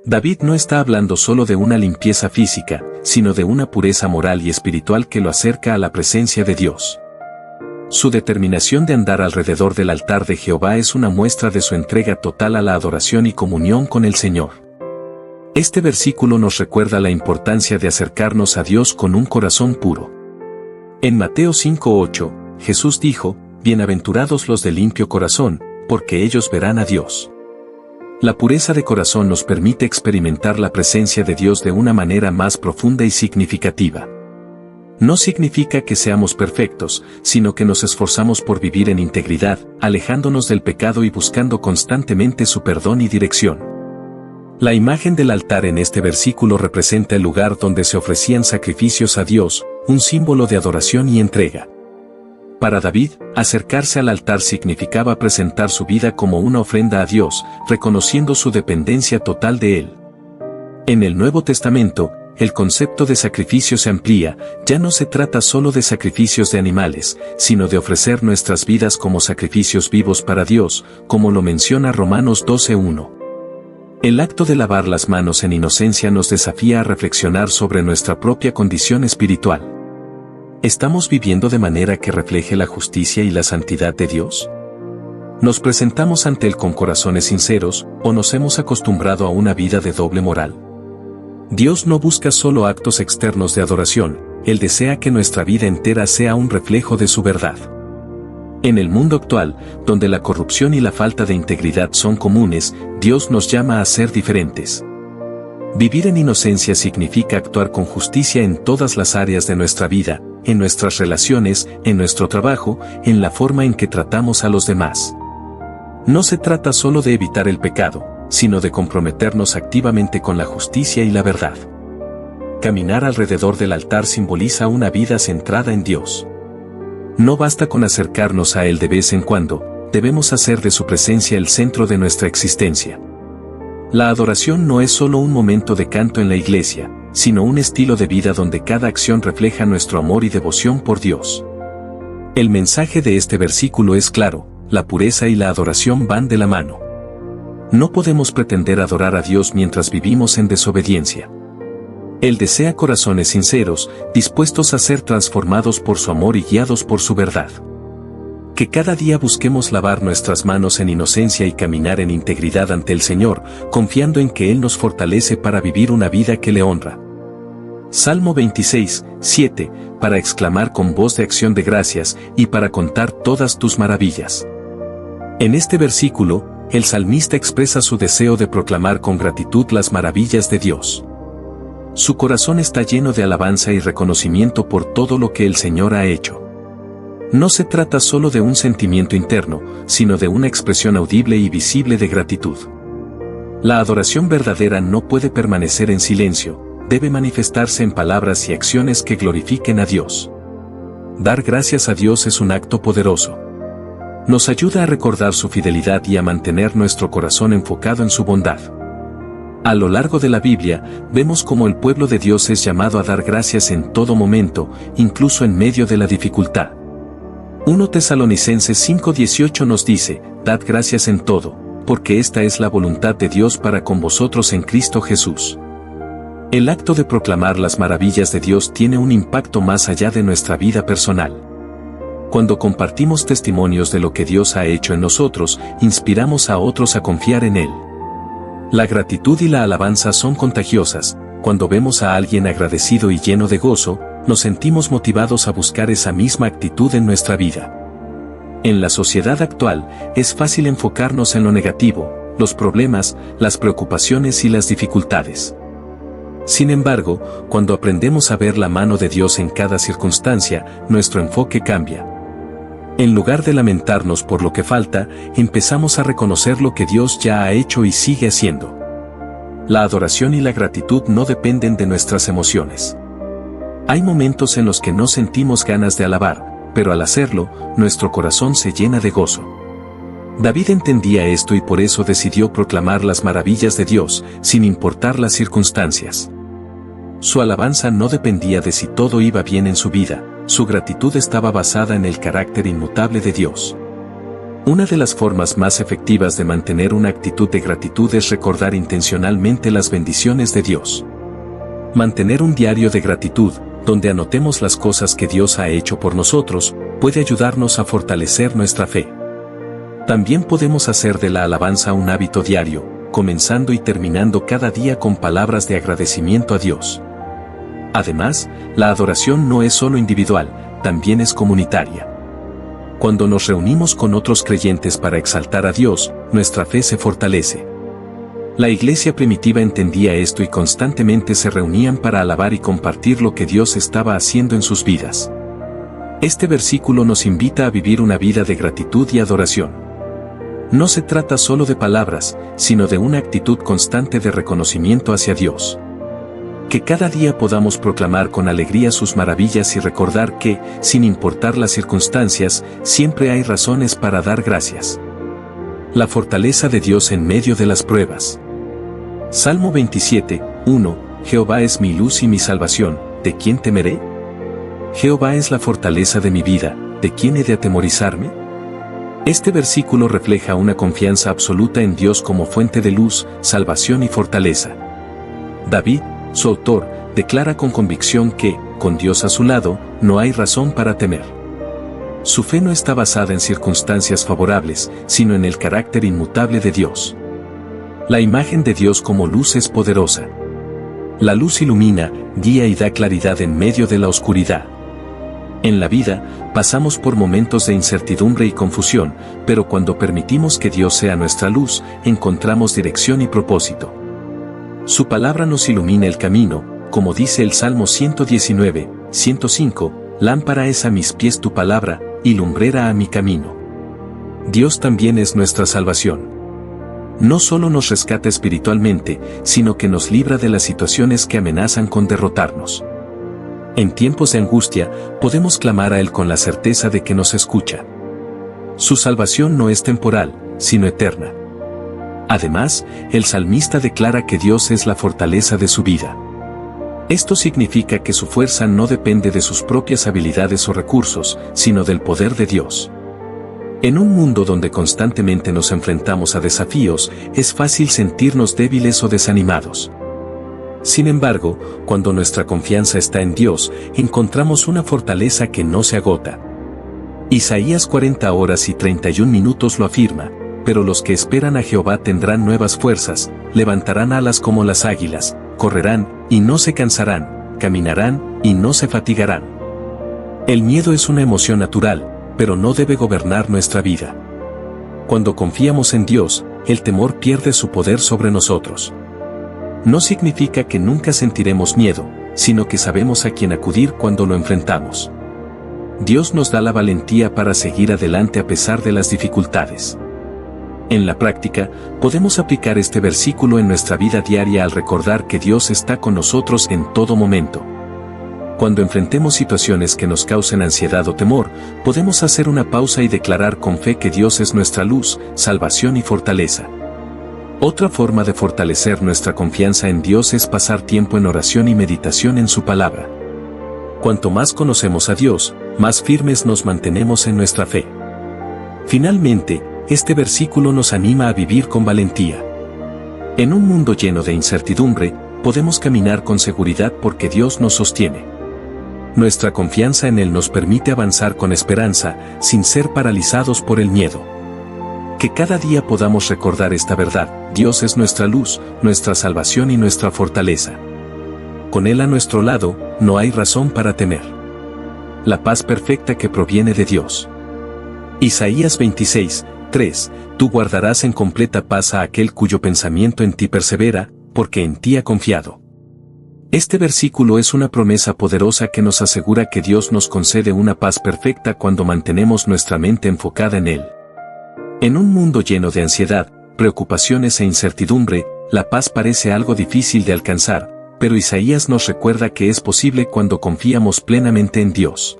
David no está hablando solo de una limpieza física, sino de una pureza moral y espiritual que lo acerca a la presencia de Dios. Su determinación de andar alrededor del altar de Jehová es una muestra de su entrega total a la adoración y comunión con el Señor. Este versículo nos recuerda la importancia de acercarnos a Dios con un corazón puro. En Mateo 5:8, Jesús dijo, «Bienaventurados los de limpio corazón, porque ellos verán a Dios». La pureza de corazón nos permite experimentar la presencia de Dios de una manera más profunda y significativa. No significa que seamos perfectos, sino que nos esforzamos por vivir en integridad, alejándonos del pecado y buscando constantemente su perdón y dirección. La imagen del altar en este versículo representa el lugar donde se ofrecían sacrificios a Dios, un símbolo de adoración y entrega. Para David, acercarse al altar significaba presentar su vida como una ofrenda a Dios, reconociendo su dependencia total de Él. En el Nuevo Testamento, el concepto de sacrificio se amplía, ya no se trata solo de sacrificios de animales, sino de ofrecer nuestras vidas como sacrificios vivos para Dios, como lo menciona Romanos 12:1. El acto de lavar las manos en inocencia nos desafía a reflexionar sobre nuestra propia condición espiritual. ¿Estamos viviendo de manera que refleje la justicia y la santidad de Dios? ¿Nos presentamos ante Él con corazones sinceros, o nos hemos acostumbrado a una vida de doble moral? Dios no busca solo actos externos de adoración, Él desea que nuestra vida entera sea un reflejo de su verdad. En el mundo actual, donde la corrupción y la falta de integridad son comunes, Dios nos llama a ser diferentes. Vivir en inocencia significa actuar con justicia en todas las áreas de nuestra vida, en nuestras relaciones, en nuestro trabajo, en la forma en que tratamos a los demás. No se trata solo de evitar el pecado, sino de comprometernos activamente con la justicia y la verdad. Caminar alrededor del altar simboliza una vida centrada en Dios. No basta con acercarnos a Él de vez en cuando, debemos hacer de su presencia el centro de nuestra existencia. La adoración no es solo un momento de canto en la iglesia, sino un estilo de vida donde cada acción refleja nuestro amor y devoción por Dios. El mensaje de este versículo es claro: la pureza y la adoración van de la mano. No podemos pretender adorar a Dios mientras vivimos en desobediencia. Él desea corazones sinceros, dispuestos a ser transformados por su amor y guiados por su verdad. Que cada día busquemos lavar nuestras manos en inocencia y caminar en integridad ante el Señor, confiando en que Él nos fortalece para vivir una vida que le honra. Salmo 26, 7, para exclamar con voz de acción de gracias y para contar todas tus maravillas. En este versículo, el salmista expresa su deseo de proclamar con gratitud las maravillas de Dios. Su corazón está lleno de alabanza y reconocimiento por todo lo que el Señor ha hecho. No se trata solo de un sentimiento interno, sino de una expresión audible y visible de gratitud. La adoración verdadera no puede permanecer en silencio, debe manifestarse en palabras y acciones que glorifiquen a Dios. Dar gracias a Dios es un acto poderoso. Nos ayuda a recordar su fidelidad y a mantener nuestro corazón enfocado en su bondad. A lo largo de la Biblia, vemos cómo el pueblo de Dios es llamado a dar gracias en todo momento, incluso en medio de la dificultad. 1 Tesalonicenses 5:18 nos dice: dad gracias en todo, porque esta es la voluntad de Dios para con vosotros en Cristo Jesús. El acto de proclamar las maravillas de Dios tiene un impacto más allá de nuestra vida personal. Cuando compartimos testimonios de lo que Dios ha hecho en nosotros, inspiramos a otros a confiar en Él. La gratitud y la alabanza son contagiosas. Cuando vemos a alguien agradecido y lleno de gozo, nos sentimos motivados a buscar esa misma actitud en nuestra vida. En la sociedad actual, es fácil enfocarnos en lo negativo, los problemas, las preocupaciones y las dificultades. Sin embargo, cuando aprendemos a ver la mano de Dios en cada circunstancia, nuestro enfoque cambia. En lugar de lamentarnos por lo que falta, empezamos a reconocer lo que Dios ya ha hecho y sigue haciendo. La adoración y la gratitud no dependen de nuestras emociones. Hay momentos en los que no sentimos ganas de alabar, pero al hacerlo, nuestro corazón se llena de gozo. David entendía esto y por eso decidió proclamar las maravillas de Dios, sin importar las circunstancias. Su alabanza no dependía de si todo iba bien en su vida, su gratitud estaba basada en el carácter inmutable de Dios. Una de las formas más efectivas de mantener una actitud de gratitud es recordar intencionalmente las bendiciones de Dios. Mantener un diario de gratitud, donde anotemos las cosas que Dios ha hecho por nosotros, puede ayudarnos a fortalecer nuestra fe. También podemos hacer de la alabanza un hábito diario, comenzando y terminando cada día con palabras de agradecimiento a Dios. Además, la adoración no es solo individual, también es comunitaria. Cuando nos reunimos con otros creyentes para exaltar a Dios, nuestra fe se fortalece. La iglesia primitiva entendía esto y constantemente se reunían para alabar y compartir lo que Dios estaba haciendo en sus vidas. Este versículo nos invita a vivir una vida de gratitud y adoración. No se trata solo de palabras, sino de una actitud constante de reconocimiento hacia Dios. Que cada día podamos proclamar con alegría sus maravillas y recordar que, sin importar las circunstancias, siempre hay razones para dar gracias. La fortaleza de Dios en medio de las pruebas. Salmo 27, 1, Jehová es mi luz y mi salvación, ¿de quién temeré? Jehová es la fortaleza de mi vida, ¿de quién he de atemorizarme? Este versículo refleja una confianza absoluta en Dios como fuente de luz, salvación y fortaleza. David, su autor, declara con convicción que, con Dios a su lado, no hay razón para temer. Su fe no está basada en circunstancias favorables, sino en el carácter inmutable de Dios. La imagen de Dios como luz es poderosa. La luz ilumina, guía y da claridad en medio de la oscuridad. En la vida, pasamos por momentos de incertidumbre y confusión, pero cuando permitimos que Dios sea nuestra luz, encontramos dirección y propósito. Su palabra nos ilumina el camino, como dice el Salmo 119, 105, lámpara es a mis pies tu palabra, y lumbrera a mi camino. Dios también es nuestra salvación. No solo nos rescata espiritualmente, sino que nos libra de las situaciones que amenazan con derrotarnos. En tiempos de angustia, podemos clamar a Él con la certeza de que nos escucha. Su salvación no es temporal, sino eterna. Además, el salmista declara que Dios es la fortaleza de su vida. Esto significa que su fuerza no depende de sus propias habilidades o recursos, sino del poder de Dios. En un mundo donde constantemente nos enfrentamos a desafíos, es fácil sentirnos débiles o desanimados. Sin embargo, cuando nuestra confianza está en Dios, encontramos una fortaleza que no se agota. Isaías 40 horas y 31 minutos lo afirma, pero los que esperan a Jehová tendrán nuevas fuerzas, levantarán alas como las águilas, correrán, y no se cansarán, caminarán, y no se fatigarán. El miedo es una emoción natural, pero no debe gobernar nuestra vida. Cuando confiamos en Dios, el temor pierde su poder sobre nosotros. No significa que nunca sentiremos miedo, sino que sabemos a quién acudir cuando lo enfrentamos. Dios nos da la valentía para seguir adelante a pesar de las dificultades. En la práctica, podemos aplicar este versículo en nuestra vida diaria al recordar que Dios está con nosotros en todo momento. Cuando enfrentemos situaciones que nos causen ansiedad o temor, podemos hacer una pausa y declarar con fe que Dios es nuestra luz, salvación y fortaleza. Otra forma de fortalecer nuestra confianza en Dios es pasar tiempo en oración y meditación en su palabra. Cuanto más conocemos a Dios, más firmes nos mantenemos en nuestra fe. Finalmente, este versículo nos anima a vivir con valentía. En un mundo lleno de incertidumbre, podemos caminar con seguridad porque Dios nos sostiene. Nuestra confianza en Él nos permite avanzar con esperanza, sin ser paralizados por el miedo. Que cada día podamos recordar esta verdad: Dios es nuestra luz, nuestra salvación y nuestra fortaleza. Con Él a nuestro lado, no hay razón para temer. La paz perfecta que proviene de Dios. Isaías 26:3, tú guardarás en completa paz a aquel cuyo pensamiento en ti persevera, porque en ti ha confiado. Este versículo es una promesa poderosa que nos asegura que Dios nos concede una paz perfecta cuando mantenemos nuestra mente enfocada en Él. En un mundo lleno de ansiedad, preocupaciones e incertidumbre, la paz parece algo difícil de alcanzar, pero Isaías nos recuerda que es posible cuando confiamos plenamente en Dios.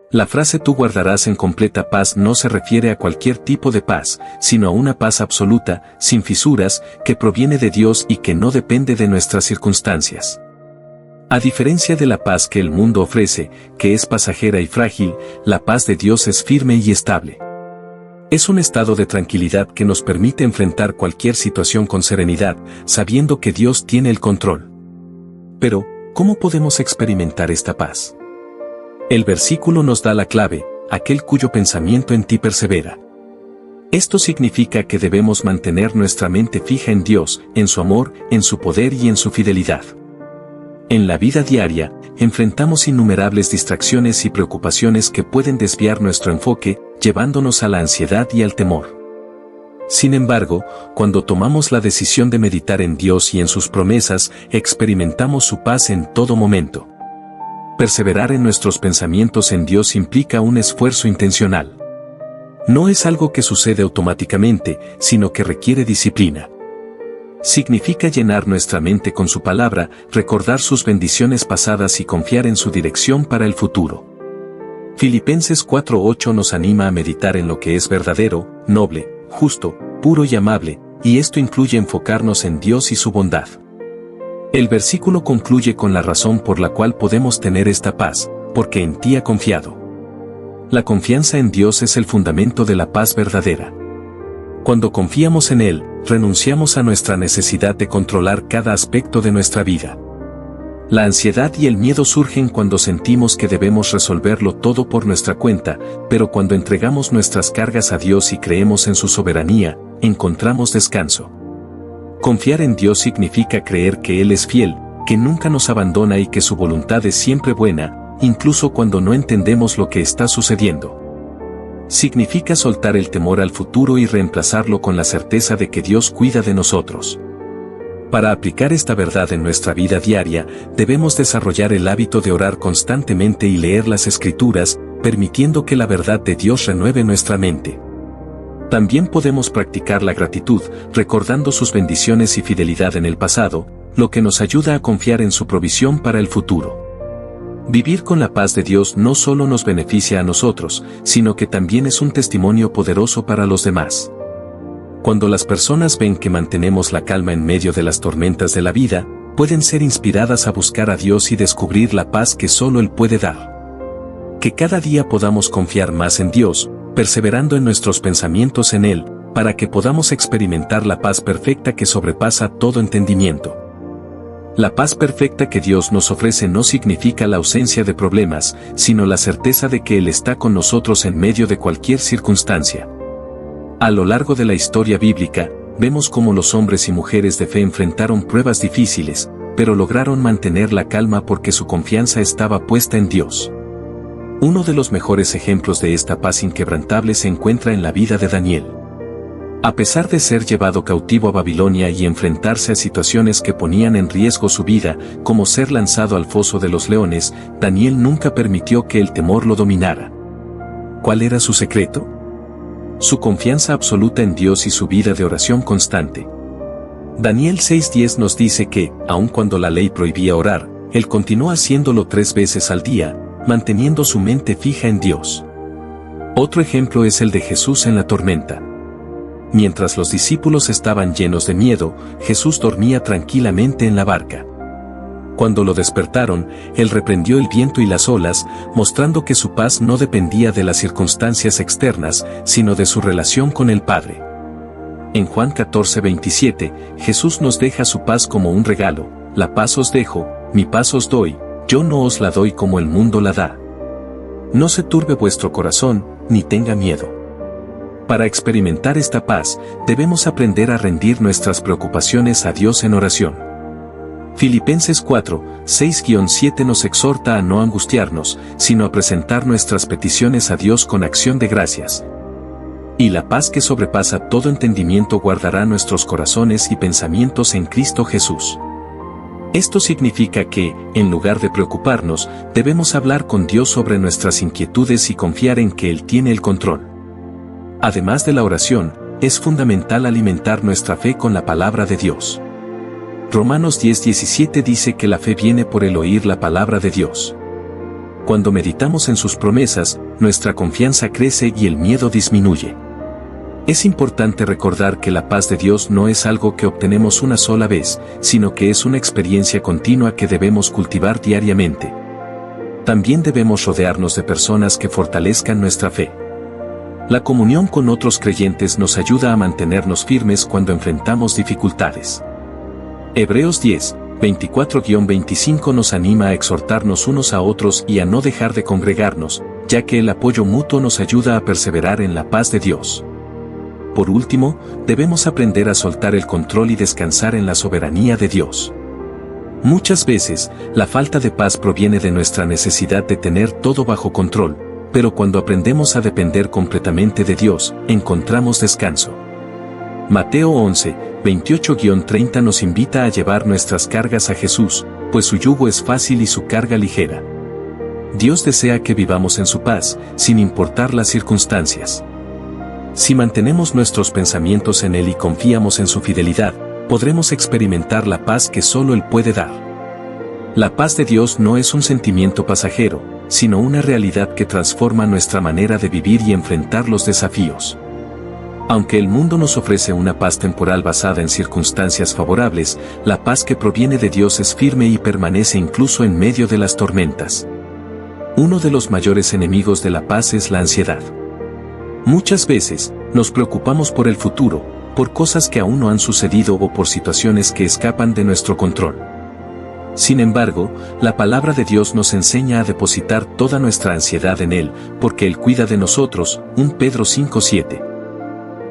La frase tú guardarás en completa paz no se refiere a cualquier tipo de paz, sino a una paz absoluta, sin fisuras, que proviene de Dios y que no depende de nuestras circunstancias. A diferencia de la paz que el mundo ofrece, que es pasajera y frágil, la paz de Dios es firme y estable. Es un estado de tranquilidad que nos permite enfrentar cualquier situación con serenidad, sabiendo que Dios tiene el control. Pero, ¿cómo podemos experimentar esta paz? El versículo nos da la clave: aquel cuyo pensamiento en ti persevera. Esto significa que debemos mantener nuestra mente fija en Dios, en su amor, en su poder y en su fidelidad. En la vida diaria, enfrentamos innumerables distracciones y preocupaciones que pueden desviar nuestro enfoque, llevándonos a la ansiedad y al temor. Sin embargo, cuando tomamos la decisión de meditar en Dios y en sus promesas, experimentamos su paz en todo momento. Perseverar en nuestros pensamientos en Dios implica un esfuerzo intencional. No es algo que sucede automáticamente, sino que requiere disciplina. Significa llenar nuestra mente con su palabra, recordar sus bendiciones pasadas y confiar en su dirección para el futuro. Filipenses 4:8 nos anima a meditar en lo que es verdadero, noble, justo, puro y amable, y esto incluye enfocarnos en Dios y su bondad. El versículo concluye con la razón por la cual podemos tener esta paz: porque en ti ha confiado. La confianza en Dios es el fundamento de la paz verdadera. Cuando confiamos en Él, renunciamos a nuestra necesidad de controlar cada aspecto de nuestra vida. La ansiedad y el miedo surgen cuando sentimos que debemos resolverlo todo por nuestra cuenta, pero cuando entregamos nuestras cargas a Dios y creemos en su soberanía, encontramos descanso. Confiar en Dios significa creer que Él es fiel, que nunca nos abandona y que su voluntad es siempre buena, incluso cuando no entendemos lo que está sucediendo. Significa soltar el temor al futuro y reemplazarlo con la certeza de que Dios cuida de nosotros. Para aplicar esta verdad en nuestra vida diaria, debemos desarrollar el hábito de orar constantemente y leer las Escrituras, permitiendo que la verdad de Dios renueve nuestra mente. También podemos practicar la gratitud, recordando sus bendiciones y fidelidad en el pasado, lo que nos ayuda a confiar en su provisión para el futuro. Vivir con la paz de Dios no solo nos beneficia a nosotros, sino que también es un testimonio poderoso para los demás. Cuando las personas ven que mantenemos la calma en medio de las tormentas de la vida, pueden ser inspiradas a buscar a Dios y descubrir la paz que solo Él puede dar. Que cada día podamos confiar más en Dios, perseverando en nuestros pensamientos en Él, para que podamos experimentar la paz perfecta que sobrepasa todo entendimiento. La paz perfecta que Dios nos ofrece no significa la ausencia de problemas, sino la certeza de que Él está con nosotros en medio de cualquier circunstancia. A lo largo de la historia bíblica, vemos cómo los hombres y mujeres de fe enfrentaron pruebas difíciles, pero lograron mantener la calma porque su confianza estaba puesta en Dios. Uno de los mejores ejemplos de esta paz inquebrantable se encuentra en la vida de Daniel. A pesar de ser llevado cautivo a Babilonia y enfrentarse a situaciones que ponían en riesgo su vida, como ser lanzado al foso de los leones, Daniel nunca permitió que el temor lo dominara. ¿Cuál era su secreto? Su confianza absoluta en Dios y su vida de oración constante. Daniel 6:10 nos dice que, aun cuando la ley prohibía orar, él continuó haciéndolo 3 veces al día, manteniendo su mente fija en Dios. Otro ejemplo es el de Jesús en la tormenta. Mientras los discípulos estaban llenos de miedo, Jesús dormía tranquilamente en la barca. Cuando lo despertaron, él reprendió el viento y las olas, mostrando que su paz no dependía de las circunstancias externas, sino de su relación con el Padre. En Juan 14:27, Jesús nos deja su paz como un regalo: la paz os dejo, mi paz os doy, yo no os la doy como el mundo la da. No se turbe vuestro corazón, ni tenga miedo. Para experimentar esta paz, debemos aprender a rendir nuestras preocupaciones a Dios en oración. Filipenses 4:6-7 nos exhorta a no angustiarnos, sino a presentar nuestras peticiones a Dios con acción de gracias. Y la paz que sobrepasa todo entendimiento guardará nuestros corazones y pensamientos en Cristo Jesús. Esto significa que, en lugar de preocuparnos, debemos hablar con Dios sobre nuestras inquietudes y confiar en que Él tiene el control. Además de la oración, es fundamental alimentar nuestra fe con la palabra de Dios. Romanos 10:17 dice que la fe viene por el oír la palabra de Dios. Cuando meditamos en sus promesas, nuestra confianza crece y el miedo disminuye. Es importante recordar que la paz de Dios no es algo que obtenemos una sola vez, sino que es una experiencia continua que debemos cultivar diariamente. También debemos rodearnos de personas que fortalezcan nuestra fe. La comunión con otros creyentes nos ayuda a mantenernos firmes cuando enfrentamos dificultades. Hebreos 10:24-25 nos anima a exhortarnos unos a otros y a no dejar de congregarnos, ya que el apoyo mutuo nos ayuda a perseverar en la paz de Dios. Por último, debemos aprender a soltar el control y descansar en la soberanía de Dios. Muchas veces, la falta de paz proviene de nuestra necesidad de tener todo bajo control, pero cuando aprendemos a depender completamente de Dios, encontramos descanso. Mateo 11:28-30 nos invita a llevar nuestras cargas a Jesús, pues su yugo es fácil y su carga ligera. Dios desea que vivamos en su paz, sin importar las circunstancias. Si mantenemos nuestros pensamientos en Él y confiamos en su fidelidad, podremos experimentar la paz que solo Él puede dar. La paz de Dios no es un sentimiento pasajero, sino una realidad que transforma nuestra manera de vivir y enfrentar los desafíos. Aunque el mundo nos ofrece una paz temporal basada en circunstancias favorables, la paz que proviene de Dios es firme y permanece incluso en medio de las tormentas. Uno de los mayores enemigos de la paz es la ansiedad. Muchas veces, nos preocupamos por el futuro, por cosas que aún no han sucedido o por situaciones que escapan de nuestro control. Sin embargo, la palabra de Dios nos enseña a depositar toda nuestra ansiedad en Él, porque Él cuida de nosotros, 1 Pedro 5:7.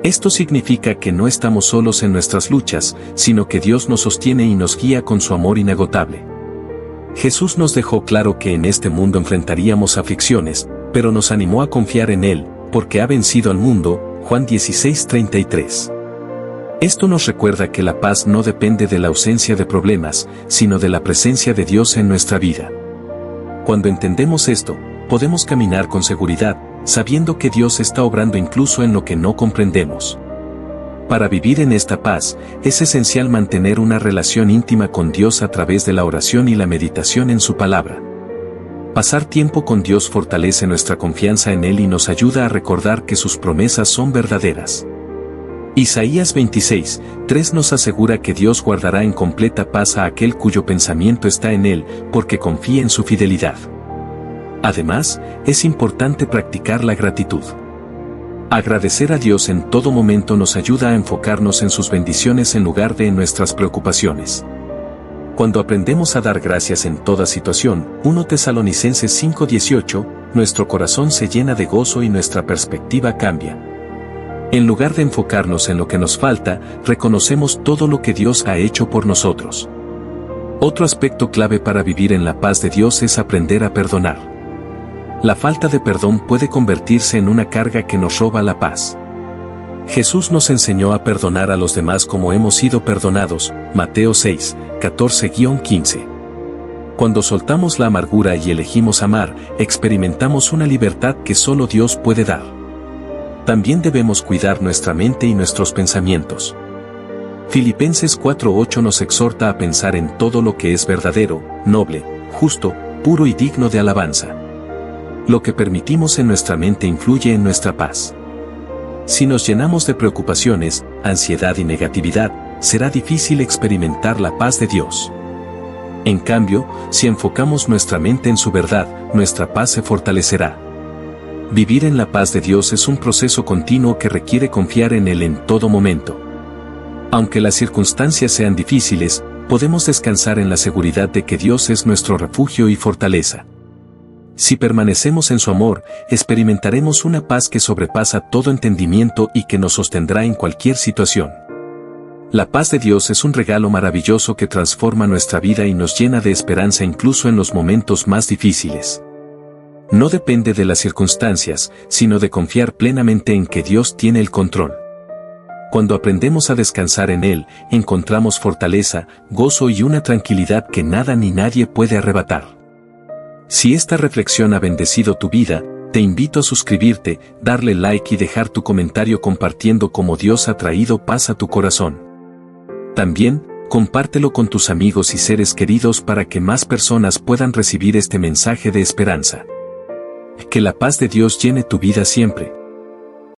Esto significa que no estamos solos en nuestras luchas, sino que Dios nos sostiene y nos guía con su amor inagotable. Jesús nos dejó claro que en este mundo enfrentaríamos aflicciones, pero nos animó a confiar en Él, porque ha vencido al mundo, Juan 16:33. Esto nos recuerda que la paz no depende de la ausencia de problemas, sino de la presencia de Dios en nuestra vida. Cuando entendemos esto, podemos caminar con seguridad, sabiendo que Dios está obrando incluso en lo que no comprendemos. Para vivir en esta paz, es esencial mantener una relación íntima con Dios a través de la oración y la meditación en su palabra. Pasar tiempo con Dios fortalece nuestra confianza en Él y nos ayuda a recordar que sus promesas son verdaderas. Isaías 26:3 nos asegura que Dios guardará en completa paz a aquel cuyo pensamiento está en Él, porque confía en su fidelidad. Además, es importante practicar la gratitud. Agradecer a Dios en todo momento nos ayuda a enfocarnos en sus bendiciones en lugar de en nuestras preocupaciones. Cuando aprendemos a dar gracias en toda situación, 1 Tesalonicenses 5:18, nuestro corazón se llena de gozo y nuestra perspectiva cambia. En lugar de enfocarnos en lo que nos falta, reconocemos todo lo que Dios ha hecho por nosotros. Otro aspecto clave para vivir en la paz de Dios es aprender a perdonar. La falta de perdón puede convertirse en una carga que nos roba la paz. Jesús nos enseñó a perdonar a los demás como hemos sido perdonados, Mateo 6:14-15. Cuando soltamos la amargura y elegimos amar, experimentamos una libertad que solo Dios puede dar. También debemos cuidar nuestra mente y nuestros pensamientos. Filipenses 4:8 nos exhorta a pensar en todo lo que es verdadero, noble, justo, puro y digno de alabanza. Lo que permitimos en nuestra mente influye en nuestra paz. Si nos llenamos de preocupaciones, ansiedad y negatividad, será difícil experimentar la paz de Dios. En cambio, si enfocamos nuestra mente en su verdad, nuestra paz se fortalecerá. Vivir en la paz de Dios es un proceso continuo que requiere confiar en Él en todo momento. Aunque las circunstancias sean difíciles, podemos descansar en la seguridad de que Dios es nuestro refugio y fortaleza. Si permanecemos en su amor, experimentaremos una paz que sobrepasa todo entendimiento y que nos sostendrá en cualquier situación. La paz de Dios es un regalo maravilloso que transforma nuestra vida y nos llena de esperanza incluso en los momentos más difíciles. No depende de las circunstancias, sino de confiar plenamente en que Dios tiene el control. Cuando aprendemos a descansar en Él, encontramos fortaleza, gozo y una tranquilidad que nada ni nadie puede arrebatar. Si esta reflexión ha bendecido tu vida, te invito a suscribirte, darle like y dejar tu comentario compartiendo cómo Dios ha traído paz a tu corazón. También, compártelo con tus amigos y seres queridos para que más personas puedan recibir este mensaje de esperanza. Que la paz de Dios llene tu vida siempre.